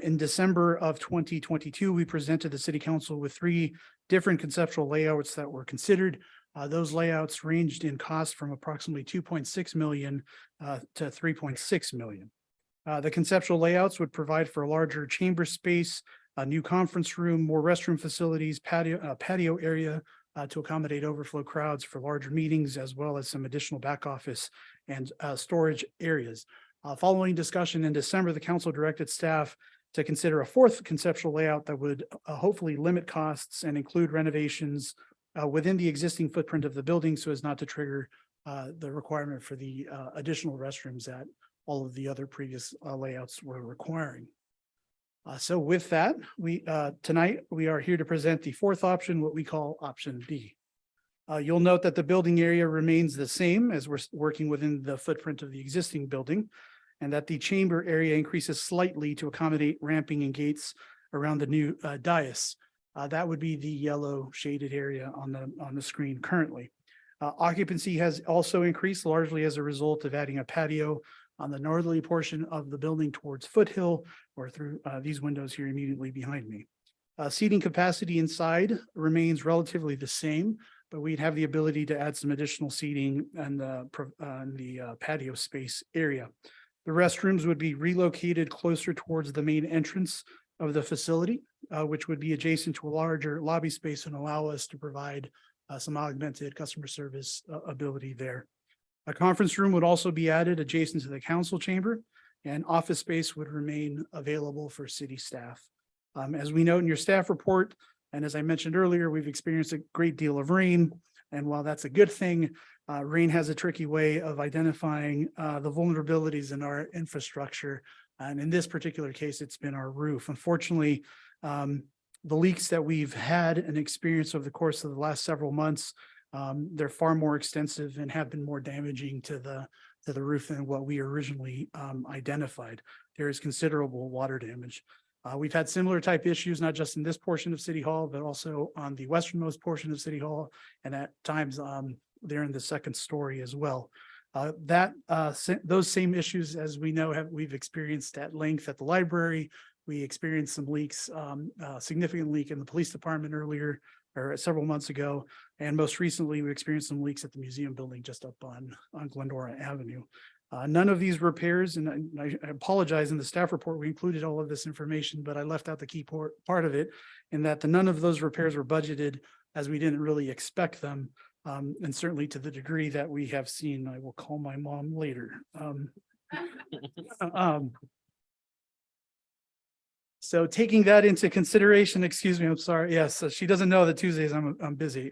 In December of 2022, we presented the city council with 3 different conceptual layouts that were considered. Those layouts ranged in cost from approximately 2.6 million to 3.6 million. The conceptual layouts would provide for a larger chamber space, a new conference room, more restroom facilities, patio area to accommodate overflow crowds for larger meetings, as well as some additional back office and storage areas. Following discussion in December, the council directed staff to consider a 4th conceptual layout that would hopefully limit costs and include renovations within the existing footprint of the building, so as not to trigger the requirement for the additional restrooms that all of the other previous layouts were requiring. So with that, tonight we are here to present the 4th option, what we call option B. You'll note that the building area remains the same as we're working within the footprint of the existing building, and that the chamber area increases slightly to accommodate ramping and gates around the new dais. That would be the yellow shaded area on the screen currently. Occupancy has also increased largely as a result of adding a patio on the northerly portion of the building towards Foothill, or through these windows here immediately behind me. Seating capacity inside remains relatively the same, but we'd have the ability to add some additional seating and the patio space area. The restrooms would be relocated closer towards the main entrance of the facility, which would be adjacent to a larger lobby space and allow us to provide some augmented customer service ability there. A conference room would also be added adjacent to the council chamber, and office space would remain available for city staff. As we note in your staff report, and as I mentioned earlier, we've experienced a great deal of rain. And while that's a good thing, rain has a tricky way of identifying the vulnerabilities in our infrastructure. And in this particular case, it's been our roof. Unfortunately, the leaks that we've had and experienced over the course of the last several months, they're far more extensive and have been more damaging to the roof than what we originally identified. There is considerable water damage. We've had similar type issues, not just in this portion of City Hall, but also on the westernmost portion of City Hall, and at times there in the second story as well. Those same issues, as we know, we've experienced at length at the library. We experienced some leaks, significant leak in the police department earlier or several months ago. And most recently, we experienced some leaks at the museum building just up on Glendora Avenue. None of these repairs, and I apologize, in the staff report, we included all of this information, but I left out the key part of it, in that none of those repairs were budgeted, as we didn't really expect them. And certainly to the degree that we have seen, I will call my mom later. So taking that into consideration, excuse me, I'm sorry. Yes, she doesn't know that Tuesdays I'm busy.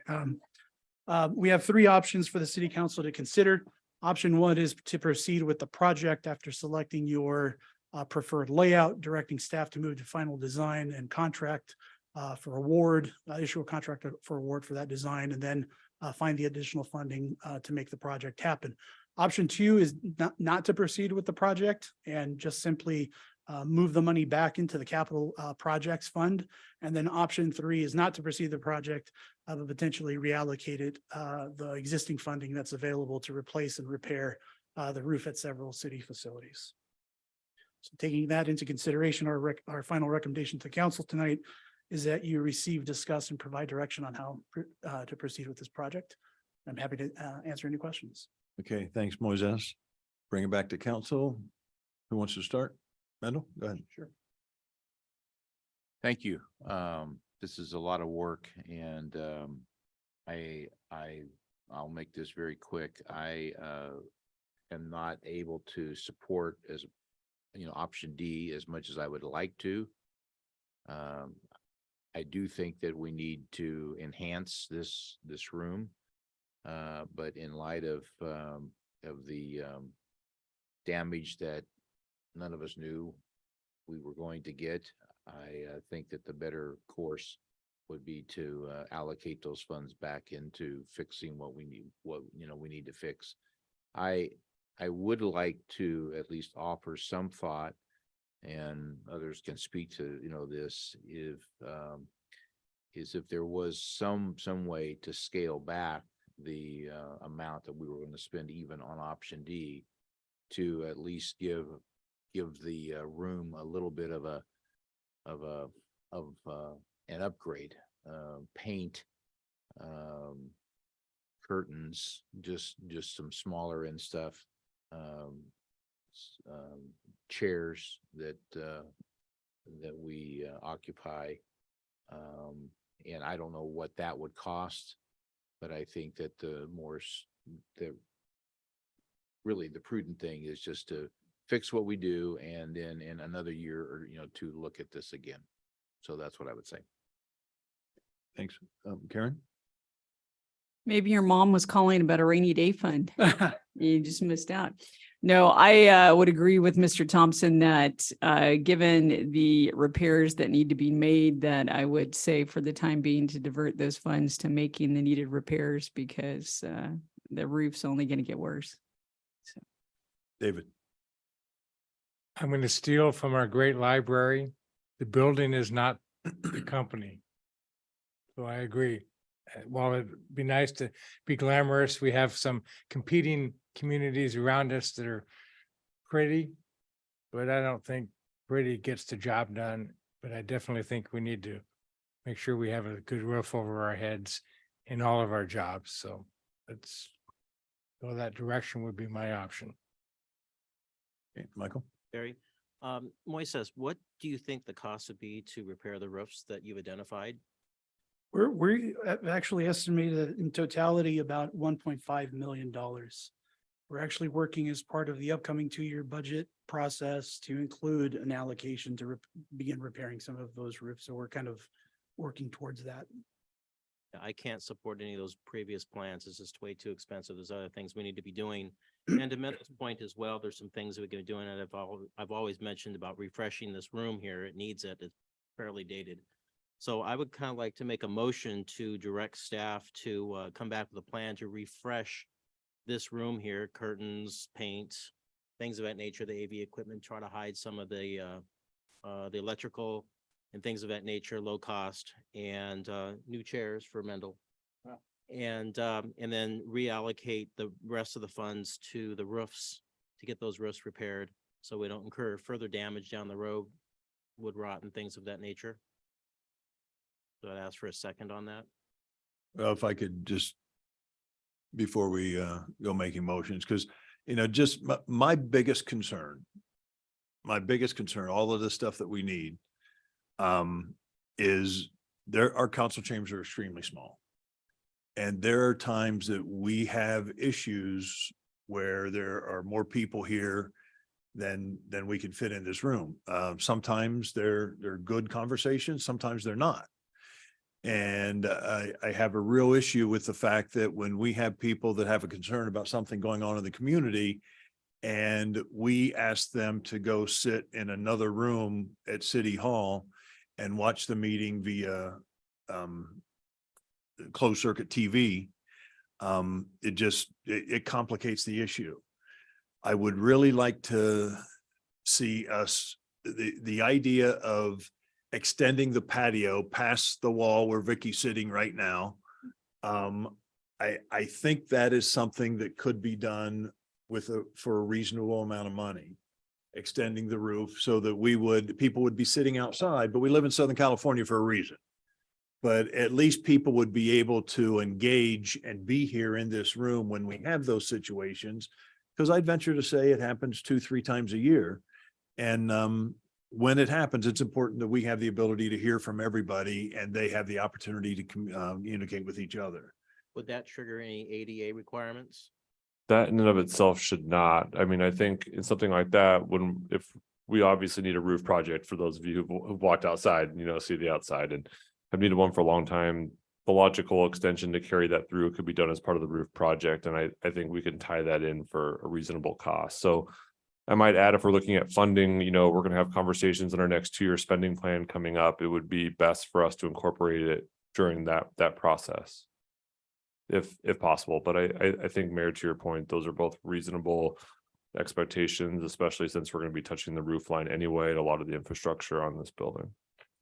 We have three options for the city council to consider. Option one is to proceed with the project after selecting your preferred layout, directing staff to move to final design and contract for award, issue a contract for award for that design, and then find the additional funding to make the project happen. Option two is not to proceed with the project and just simply move the money back into the capital projects fund. And then option three is not to proceed the project, but potentially reallocate it, the existing funding that's available to replace and repair the roof at several city facilities. So taking that into consideration, our final recommendation to council tonight is that you receive, discuss, and provide direction on how to proceed with this project. I'm happy to answer any questions. Okay, thanks, Moises. Bring it back to council. Who wants to start? Mendel, go ahead. Sure. Thank you. This is a lot of work and I'll make this very quick. I am not able to support option D as much as I would like to. I do think that we need to enhance this room. But in light of the damage that none of us knew we were going to get, I think that the better course would be to allocate those funds back into fixing what we need to fix. I would like to at least offer some thought, and others can speak to this, if there was some way to scale back the amount that we were going to spend even on option D, to at least give the room a little bit of an upgrade, paint, curtains, just some smaller end stuff, chairs that we occupy, and I don't know what that would cost, but I think that the prudent thing is just to fix what we do, and then in another year or to look at this again. So that's what I would say. Thanks. Karen? Maybe your mom was calling about a rainy day fund. You just missed out. No, I would agree with Mr. Thompson that given the repairs that need to be made, that I would say for the time being to divert those funds to making the needed repairs, because the roof's only going to get worse. So. David? I'm going to steal from our great library. The building is not the company. So I agree. While it'd be nice to be glamorous, we have some competing communities around us that are pretty, but I don't think pretty gets the job done. But I definitely think we need to make sure we have a good roof over our heads in all of our jobs. So let's go that direction would be my option. Okay, Michael? Barry, Moises, what do you think the cost would be to repair the roofs that you've identified? We actually estimated in totality about $1.5 million. We're actually working as part of the upcoming 2-year budget process to include an allocation to begin repairing some of those roofs. So we're kind of working towards that. I can't support any of those previous plans. It's just way too expensive. There's other things we need to be doing. And to Mendel's point as well, there's some things that we're going to do. And I've always mentioned about refreshing this room here. It needs it. It's fairly dated. So I would kind of like to make a motion to direct staff to come back with a plan to refresh this room here, curtains, paint, things of that nature, the AV equipment, try to hide some of the electrical and things of that nature, low cost, and new chairs for Mendel. Wow. And then reallocate the rest of the funds to the roofs to get those roofs repaired, so we don't incur further damage down the road wood rot and things of that nature. So I'd ask for a second on that. Well, if I could just, before we go making motions, because, just my biggest concern, all of the stuff that we need is our council chambers are extremely small. And there are times that we have issues where there are more people here than we can fit in this room. Sometimes they're good conversations, sometimes they're not. And I have a real issue with the fact that when we have people that have a concern about something going on in the community, and we ask them to go sit in another room at City Hall and watch the meeting via closed circuit TV, it complicates the issue. I would really like to see us, the idea of extending the patio past the wall where Vicky's sitting right now. I think that is something that could be done for a reasonable amount of money, extending the roof so that people would be sitting outside, but we live in Southern California for a reason. But at least people would be able to engage and be here in this room when we have those situations. Because I'd venture to say it happens 2-3 times a year. And when it happens, it's important that we have the ability to hear from everybody and they have the opportunity to communicate with each other. Would that trigger any ADA requirements? That in and of itself should not. I mean, I think in something like that, if we obviously need a roof project for those of you who've walked outside, see the outside, and I've needed one for a long time. The logical extension to carry that through could be done as part of the roof project. And I think we can tie that in for a reasonable cost. So I might add, if we're looking at funding, we're going to have conversations in our next 2-year spending plan coming up. It would be best for us to incorporate it during that process, if possible. But I think, Mayor, to your point, those are both reasonable expectations, especially since we're going to be touching the roof line anyway, and a lot of the infrastructure on this building.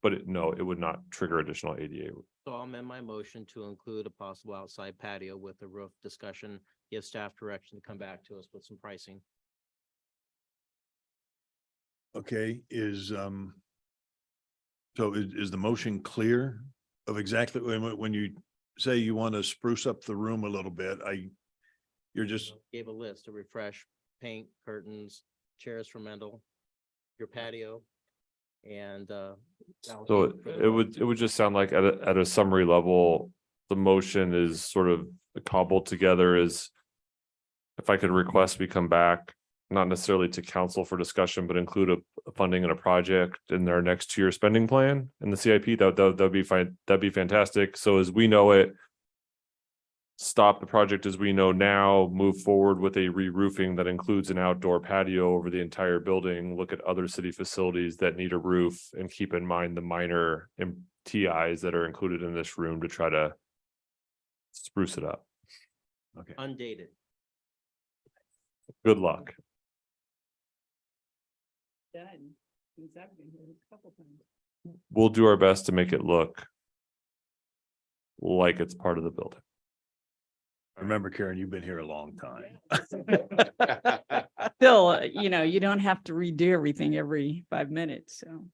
But it would not trigger additional ADA. So I'll amend my motion to include a possible outside patio with a roof discussion, give staff direction to come back to us with some pricing. Okay, is the motion clear of exactly when you say you want to spruce up the room a little bit? You're just, Gave a list to refresh, paint, curtains, chairs for Mendel, your patio, and So it would just sound like at a summary level, the motion is sort of cobbled together as, if I could request we come back, not necessarily to council for discussion, but include a funding and a project in their next 2-year spending plan in the CIP. That'd be fine. That'd be fantastic. So as we know it, stop the project as we know now, move forward with a re-roofing that includes an outdoor patio over the entire building, look at other city facilities that need a roof, and keep in mind the minor TIs that are included in this room to try to spruce it up. okay. undated. Good luck. Done. Since I've been here a couple times. We'll do our best to make it look like it's part of the building. Remember, Karen, you've been here a long time. Still, you don't have to redo everything every 5 minutes, so.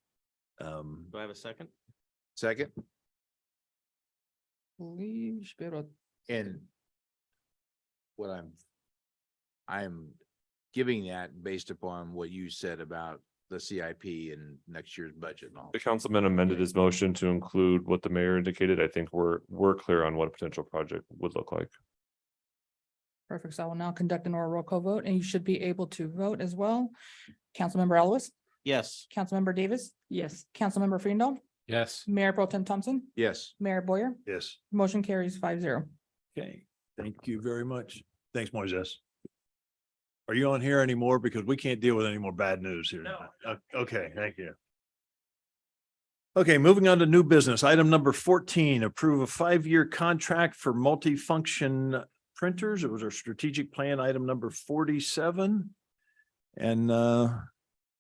Do I have a second? Second. Please, pero And what I'm giving that based upon what you said about the CIP and next year's budget and all. The councilman amended his motion to include what the mayor indicated. I think we're clear on what a potential project would look like. perfect. So I will now conduct an oral roll call vote, and you should be able to vote as well. Councilmember Ellis, Yes. Councilmember Davis, Yes. Councilmember Freendall, Yes. Mayor Pro Tem Thompson, Yes. Mayor Boyer. Yes. Motion carries 5-0. Okay, thank you very much. Thanks, Moises. Are you on here anymore? Because we can't deal with any more bad news here. No. Okay, thank you. Okay, moving on to new business. Item number 14, approve a 5-year contract for multifunction printers. It was our strategic plan, item number 47. And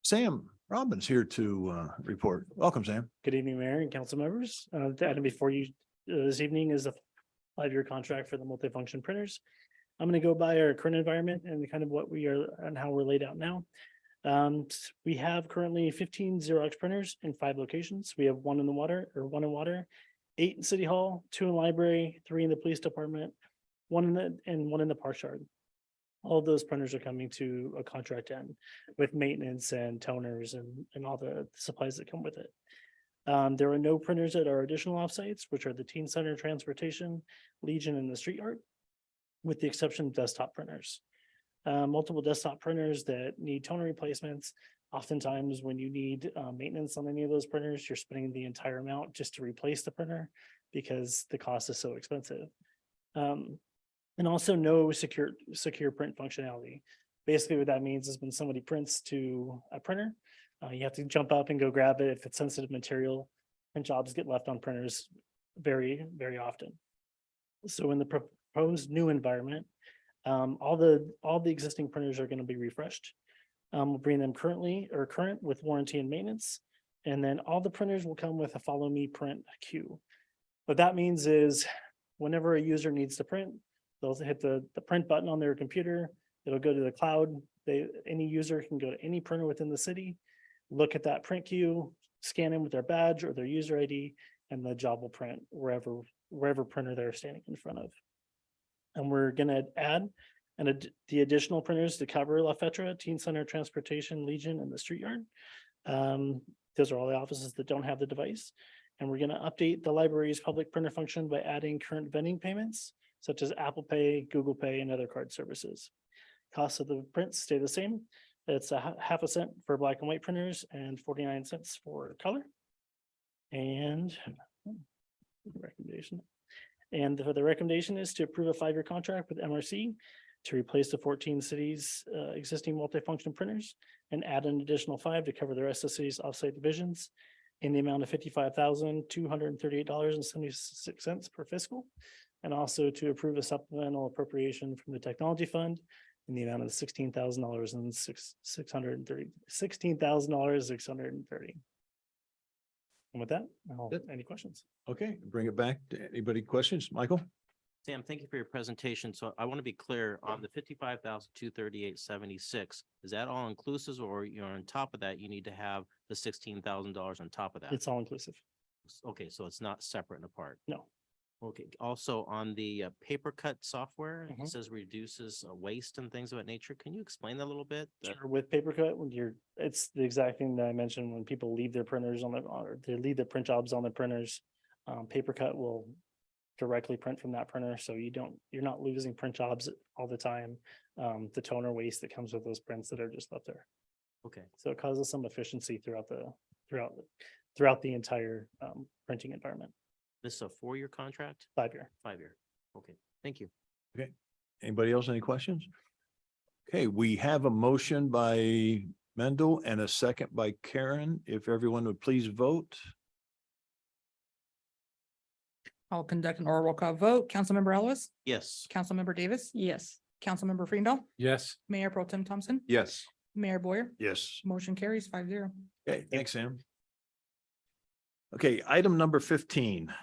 Sam Robbins here to report. Welcome, Sam. Good evening, Mayor and council members. The item before you this evening is a 5-year contract for the multifunction printers. I'm going to go by our current environment and kind of what we are and how we're laid out now. We have currently 15 Xerox printers in 5 locations. We have one in the water, 8 in City Hall, 2 in library, 3 in the police department, 1 in the park yard. All of those printers are coming to a contract end with maintenance and toners and all the supplies that come with it. There are no printers at our additional offsites, which are the Teen Center, Transportation, Legion, and the Street Yard, with the exception of desktop printers. Multiple desktop printers that need toner replacements. Oftentimes, when you need maintenance on any of those printers, you're spending the entire amount just to replace the printer because the cost is so expensive. And also no secure print functionality. Basically, what that means is when somebody prints to a printer, you have to jump up and go grab it. If it's sensitive material, print jobs get left on printers very, very often. So in the proposed new environment, all the existing printers are going to be refreshed. We'll bring them current with warranty and maintenance. And then all the printers will come with a follow me print queue. What that means is whenever a user needs to print, they'll hit the print button on their computer. It'll go to the cloud. Any user can go to any printer within the city, look at that print queue, scan in with their badge or their user ID, and the job will print wherever printer they're standing in front of. And we're going to add the additional printers to cover La Fetra, Teen Center, Transportation, Legion, and the Street Yard. Those are all the offices that don't have the device. And we're going to update the library's public printer function by adding current vending payments, such as Apple Pay, Google Pay, and other card services. Costs of the prints stay the same. It's a half a cent for black and white printers and 49 cents for color. And recommendation. And the recommendation is to approve a 5-year contract with MRC to replace the 14 cities' existing multifunction printers and add an additional 5 to cover the rest of the city's offsite divisions in the amount of $55,238.76 per fiscal. And also to approve a supplemental appropriation from the technology fund in the amount of $16,630. And with that, any questions? Okay, bring it back. To anybody questions? Michael? Sam, thank you for your presentation. So I want to be clear on the 55,238.76. Is that all inclusive, or you're on top of that, you need to have the $16,000 on top of that? It's all inclusive. Okay, so it's not separate and apart. No. Okay, also on the paper cut software, Mhm. it says reduces waste and things of that nature. Can you explain that a little bit? Sure, with PaperCut, it's the exact thing that I mentioned when people leave their printers or they leave their print jobs on their printers. PaperCut will directly print from that printer, so you're not losing print jobs all the time. The toner waste that comes with those prints that are just left there. Okay. So it causes some efficiency throughout the entire printing environment. This is a 4-year contract? 5-year. 5-year. Okay, thank you. Okay. Anybody else? Any questions? Okay, we have a motion by Mendel and a second by Karen. If everyone would please vote. I'll conduct an oral roll call vote. Councilmember Ellis, Yes. Councilmember Davis, Yes. Councilmember Freendall, Yes. Mayor Pro Tem Thompson, Yes. Mayor Boyer. Yes. Motion carries 5-0. Okay, thanks, Sam. Okay, item number 15.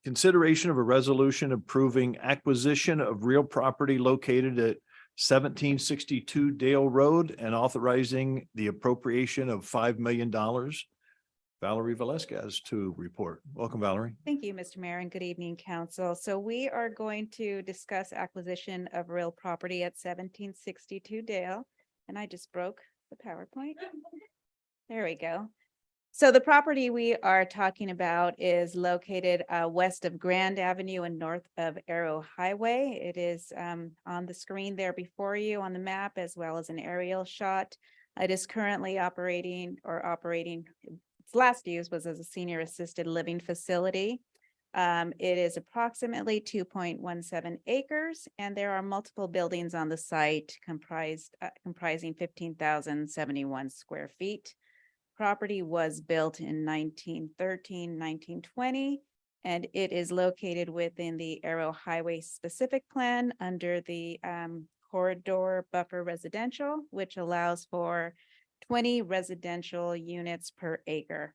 Consideration of a resolution approving acquisition of real property located at 1762 Dale Road and authorizing the appropriation of $5 million. Valerie Velasquez to report. Welcome, Valerie. Thank you, Mr. Mayor, and good evening, council. So we are going to discuss acquisition of real property at 1762 Dale. And I just broke the PowerPoint. There we go. So the property we are talking about is located west of Grand Avenue and north of Arrow Highway. It is on the screen there before you on the map, as well as an aerial shot. It is currently operating. Its last use was as a senior assisted living facility. It is approximately 2.17 acres, and there are multiple buildings on the site comprising 15,071 square feet. Property was built in 1913, 1920, and it is located within the Arrow Highway specific plan under the corridor buffer residential, which allows for 20 residential units per acre.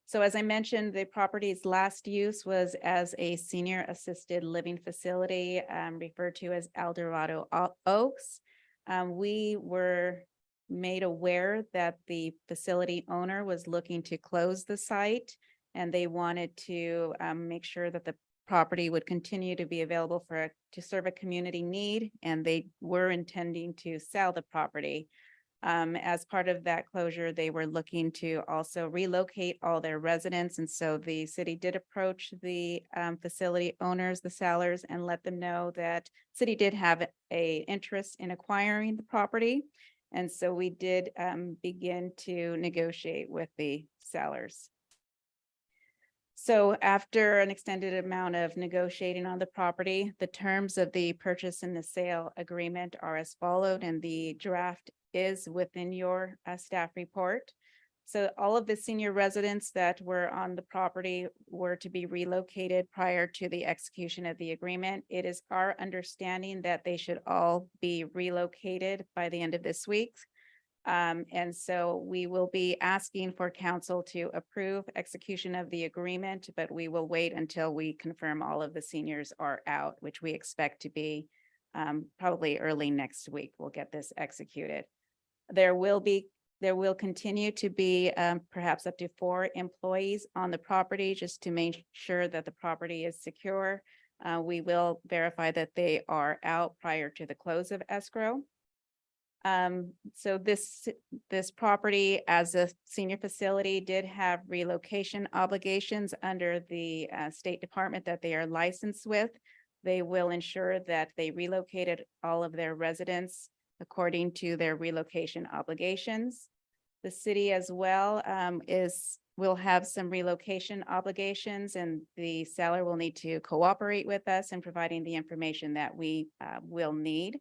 So as I mentioned, the property's last use was as a senior assisted living facility referred to as El Dorado Oaks. We were made aware that the facility owner was looking to close the site, and they wanted to make sure that the property would continue to be available to serve a community need, and they were intending to sell the property. As part of that closure, they were looking to also relocate all their residents. And so the city did approach the facility owners, the sellers, and let them know that city did have a interest in acquiring the property. And so we did begin to negotiate with the sellers. So after an extended amount of negotiating on the property, the terms of the purchase and the sale agreement are as followed, and the draft is within your staff report. So all of the senior residents that were on the property were to be relocated prior to the execution of the agreement. It is our understanding that they should all be relocated by the end of this week. And so we will be asking for council to approve execution of the agreement, but we will wait until we confirm all of the seniors are out, which we expect to be probably early next week. We'll get this executed. There will continue to be perhaps up to 4 employees on the property just to make sure that the property is secure. We will verify that they are out prior to the close of escrow. So this property as a senior facility did have relocation obligations under the State Department that they are licensed with. They will ensure that they relocated all of their residents according to their relocation obligations. The city as well will have some relocation obligations, and the seller will need to cooperate with us in providing the information that we will need.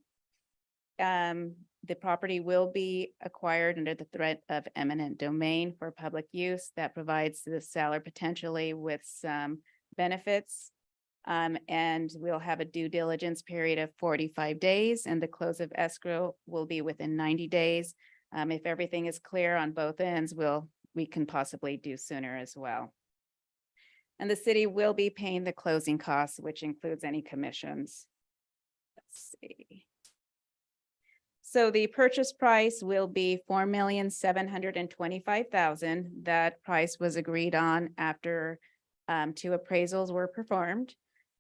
The property will be acquired under the threat of eminent domain for public use. That provides the seller potentially with some benefits. And we'll have a due diligence period of 45 days, and the close of escrow will be within 90 days. If everything is clear on both ends, we can possibly do sooner as well. And the city will be paying the closing costs, which includes any commissions. Let's see. So the purchase price will be $4,725,000. That price was agreed on after 2 appraisals were performed,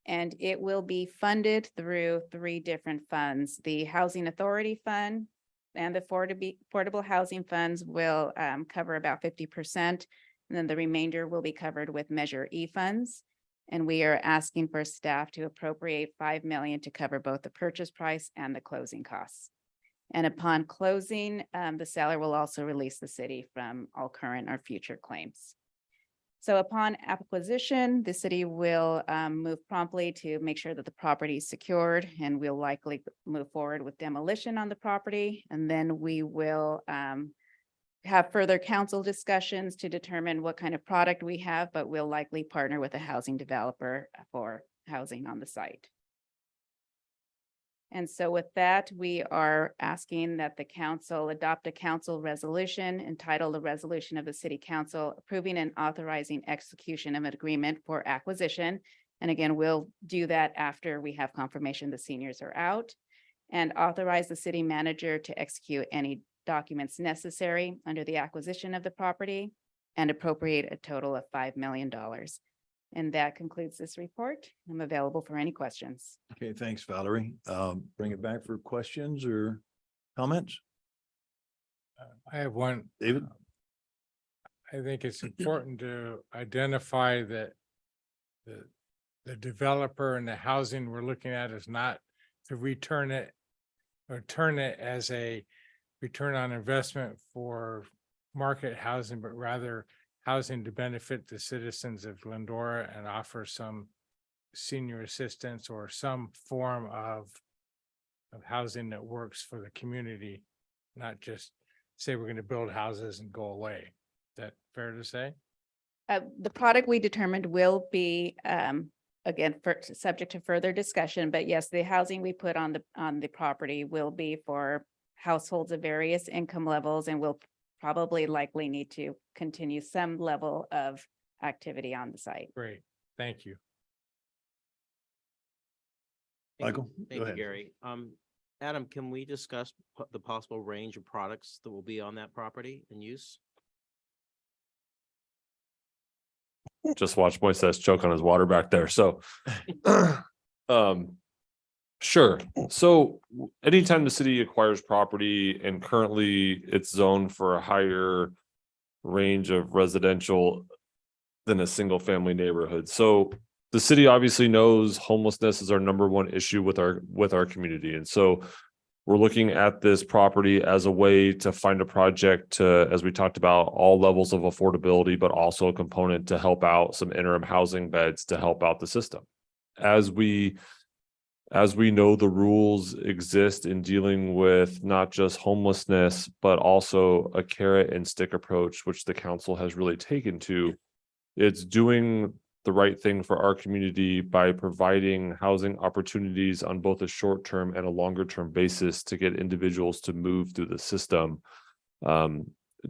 and it will be funded through 3 different funds. The Housing Authority Fund and the Affordable Housing Funds will cover about 50%, and then the remainder will be covered with Measure E funds. And we are asking for staff to appropriate $5 million to cover both the purchase price and the closing costs. And upon closing, the seller will also release the city from all current or future claims. So upon acquisition, the city will move promptly to make sure that the property is secured, and we'll likely move forward with demolition on the property. And then we will have further council discussions to determine what kind of product we have, but we'll likely partner with a housing developer for housing on the site. And so with that, we are asking that the council adopt a council resolution entitled "The Resolution of the City Council Approving and Authorizing Execution of an Agreement for Acquisition." And again, we'll do that after we have confirmation the seniors are out, and authorize the city manager to execute any documents necessary under the acquisition of the property and appropriate a total of $5 million. And that concludes this report. I'm available for any questions. Okay, thanks, Valerie. Bring it back for questions or comments. I have one. David? I think it's important to identify that the developer and the housing we're looking at is not to return it or turn it as a return on investment for market housing, but rather housing to benefit the citizens of Glendora and offer some senior assistance or some form of housing that works for the community, not just say we're going to build houses and go away. Is that fair to say? The product we determined will be, again, subject to further discussion, but yes, the housing we put on the property will be for households of various income levels, and will probably likely need to continue some level of activity on the site. Great, thank you. Michael, Thank you, Gary. Adam, can we discuss the possible range of products that will be on that property and use? Just watch Moises choke on his water back there. So, sure. So anytime the city acquires property and currently it's zoned for a higher range of residential than a single family neighborhood. So the city obviously knows homelessness is our number one issue with our community. And so we're looking at this property as a way to find a project to, as we talked about, all levels of affordability, but also a component to help out some interim housing beds to help out the system. As we know, the rules exist in dealing with not just homelessness, but also a carrot and stick approach, which the council has really taken to. It's doing the right thing for our community by providing housing opportunities on both a short-term and a longer-term basis to get individuals to move through the system.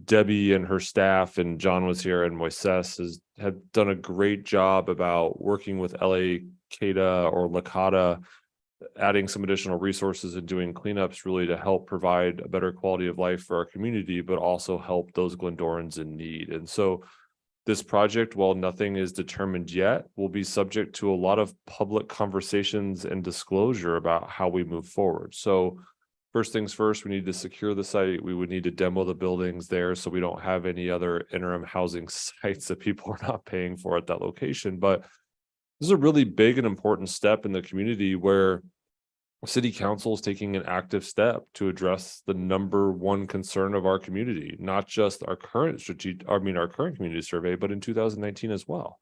Debbie and her staff, and John was here, and Moises have done a great job about working with LA CADA or LACADA, adding some additional resources and doing cleanups really to help provide a better quality of life for our community, but also help those Glendorans in need. And so this project, while nothing is determined yet, will be subject to a lot of public conversations and disclosure about how we move forward. So first things first, we need to secure the site. We would need to demo the buildings there so we don't have any other interim housing sites that people are not paying for at that location. But this is a really big and important step in the community where city council is taking an active step to address the number one concern of our community, not just our current community survey, but in 2019 as well.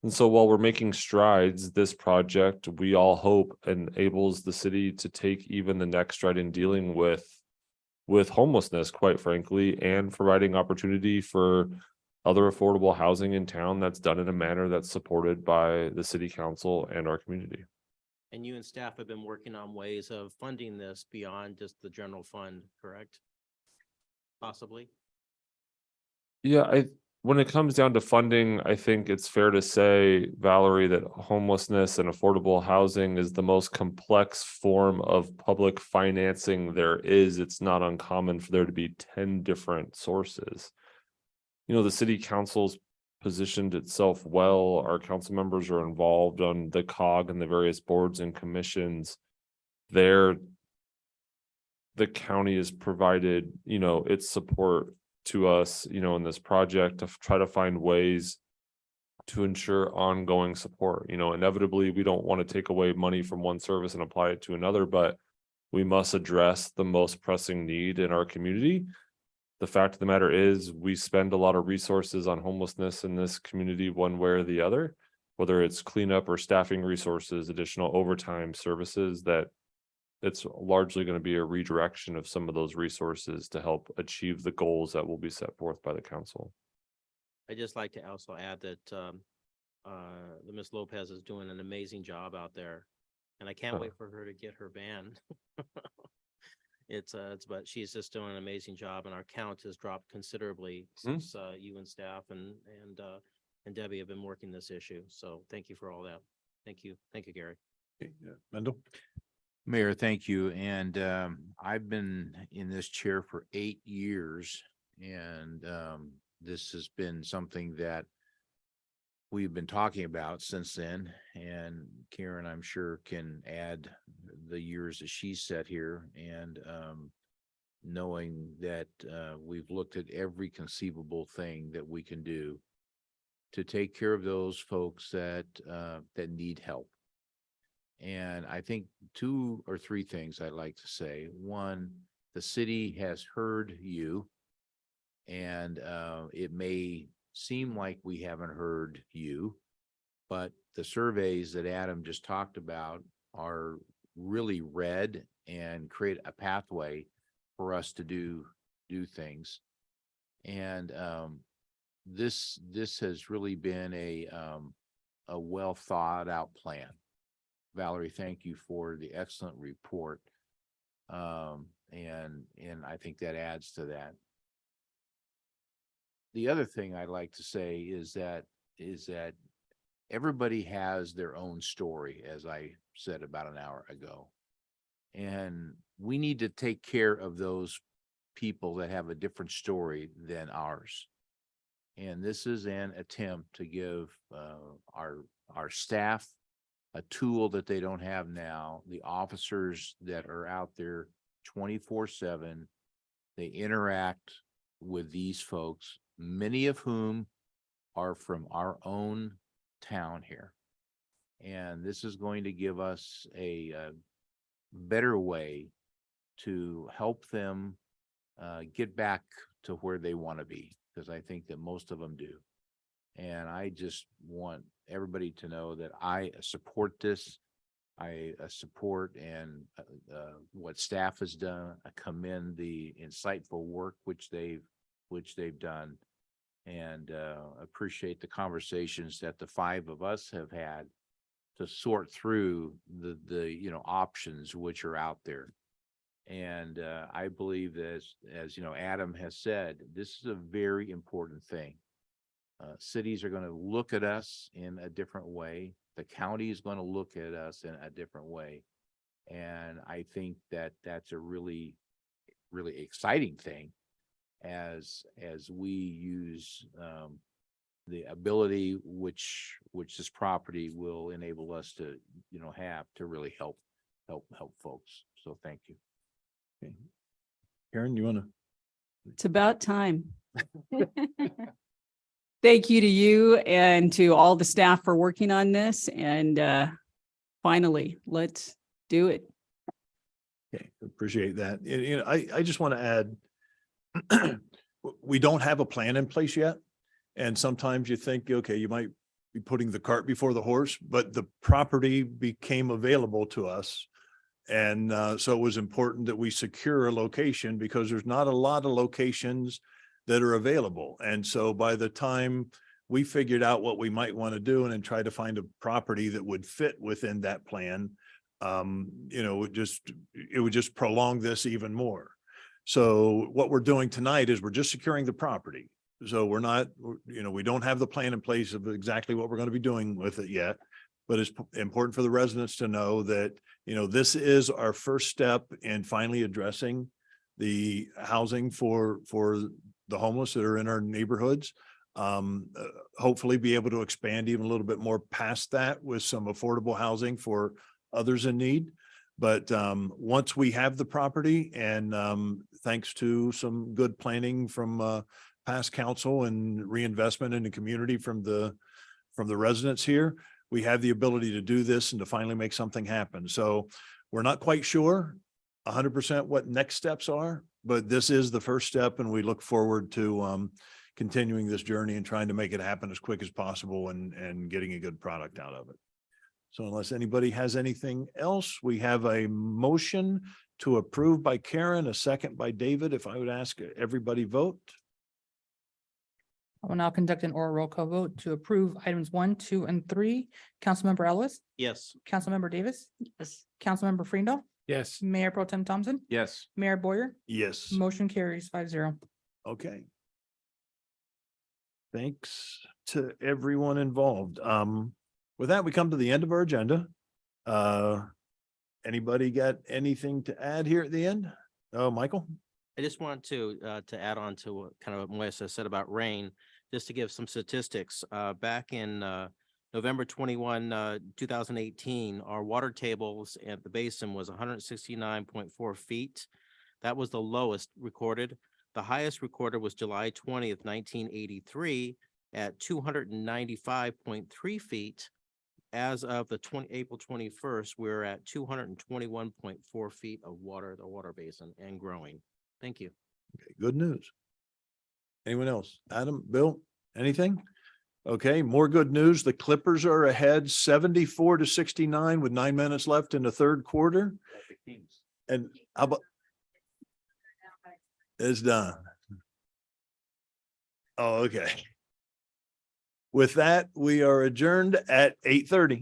And so while we're making strides, this project, we all hope, enables the city to take even the next stride in dealing with homelessness, quite frankly, and providing opportunity for other affordable housing in town that's done in a manner that's supported by the city council and our community. And you and staff have been working on ways of funding this beyond just the general fund, correct? Possibly? Yeah, when it comes down to funding, I think it's fair to say, Valerie, that homelessness and affordable housing is the most complex form of public financing there is. It's not uncommon for there to be 10 different sources. You know, the city council's positioned itself well. Our council members are involved on the COG and the various boards and commissions. There, the county has provided, its support to us, in this project to try to find ways to ensure ongoing support. Inevitably, we don't want to take away money from one service and apply it to another, but we must address the most pressing need in our community. The fact of the matter is, we spend a lot of resources on homelessness in this community one way or the other, whether it's cleanup or staffing resources, additional overtime services, that it's largely going to be a redirection of some of those resources to help achieve the goals that will be set forth by the council. I'd just like to also add that the Ms. Lopez is doing an amazing job out there, and I can't wait for her to get her van. But she's just doing an amazing job, and our count has dropped considerably since you and staff and Debbie have been working this issue. So thank you for all that. Thank you, Gary. Mendel? Mayor, thank you. And I've been in this chair for 8 years, and this has been something that we've been talking about since then. And Karen, I'm sure, can add the years that she's set here, and knowing that we've looked at every conceivable thing that we can do to take care of those folks that need help. And I think 2 or 3 things I'd like to say. One, the city has heard you, and it may seem like we haven't heard you, but the surveys that Adam just talked about are really read and create a pathway for us to do things. And this has really been a well thought out plan. Valerie, thank you for the excellent report. And I think that adds to that. The other thing I'd like to say is that everybody has their own story, as I said about an hour ago. And we need to take care of those people that have a different story than ours. And this is an attempt to give our staff a tool that they don't have now. The officers that are out there 24/7, they interact with these folks, many of whom are from our own town here. And this is going to give us a better way to help them get back to where they want to be, because I think that most of them do. And I just want everybody to know that I support this. I support and what staff has done. I commend the insightful work which they've done, and appreciate the conversations that the five of us have had to sort through the options which are out there. And I believe that as Adam has said, this is a very important thing. Cities are going to look at us in a different way. The county is going to look at us in a different way. And I think that that's a really, really exciting thing as we use the ability which this property will enable us to, have to really help folks. So thank you. Okay. Karen, you want to? It's about time. Thank you to you and to all the staff for working on this. And finally, let's do it. Okay, appreciate that. I just want to add, we don't have a plan in place yet. And sometimes you think, okay, you might be putting the cart before the horse, but the property became available to us. And so it was important that we secure a location, because there's not a lot of locations that are available. And so by the time we figured out what we might want to do and then try to find a property that would fit within that plan, it would just prolong this even more. So what we're doing tonight is we're just securing the property. So we're not, we don't have the plan in place of exactly what we're going to be doing with it yet, but it's important for the residents to know that, this is our first step in finally addressing the housing for the homeless that are in our neighborhoods. Hopefully be able to expand even a little bit more past that with some affordable housing for others in need. But once we have the property, and thanks to some good planning from past council and reinvestment in the community from the residents here, we have the ability to do this and to finally make something happen. So we're not quite sure 100% what next steps are, but this is the first step, and we look forward to continuing this journey and trying to make it happen as quick as possible and getting a good product out of it. So unless anybody has anything else, we have a motion to approve by Karen, a second by David. If I would ask everybody vote. I will now conduct an oral roll call vote to approve items 1, 2, and 3. Councilmember Ellis, Yes. Councilmember Davis. Yes. Councilmember Freendo, Yes. Mayor Pro Tem Thompson, Yes. Mayor Boyer. Yes. Motion carries 5-0. Okay. Thanks to everyone involved. With that, we come to the end of our agenda. Anybody got anything to add here at the end? Oh, Michael? I just want to add on to what kind of what Melissa said about rain, just to give some statistics. Back in November 21, 2018, our water tables at the basin was 169.4 feet. That was the lowest recorded. The highest recorded was July 20th, 1983 at 295.3 feet. As of April 21st, we're at 221.4 feet of water, the water basin, and growing. Thank you. Okay, good news. Anyone else? Adam, Bill, anything? Okay, more good news. The Clippers are ahead 74-69 with 9 minutes left in the third quarter. And how about? It's done. Oh, okay. With that, we are adjourned at 8:30.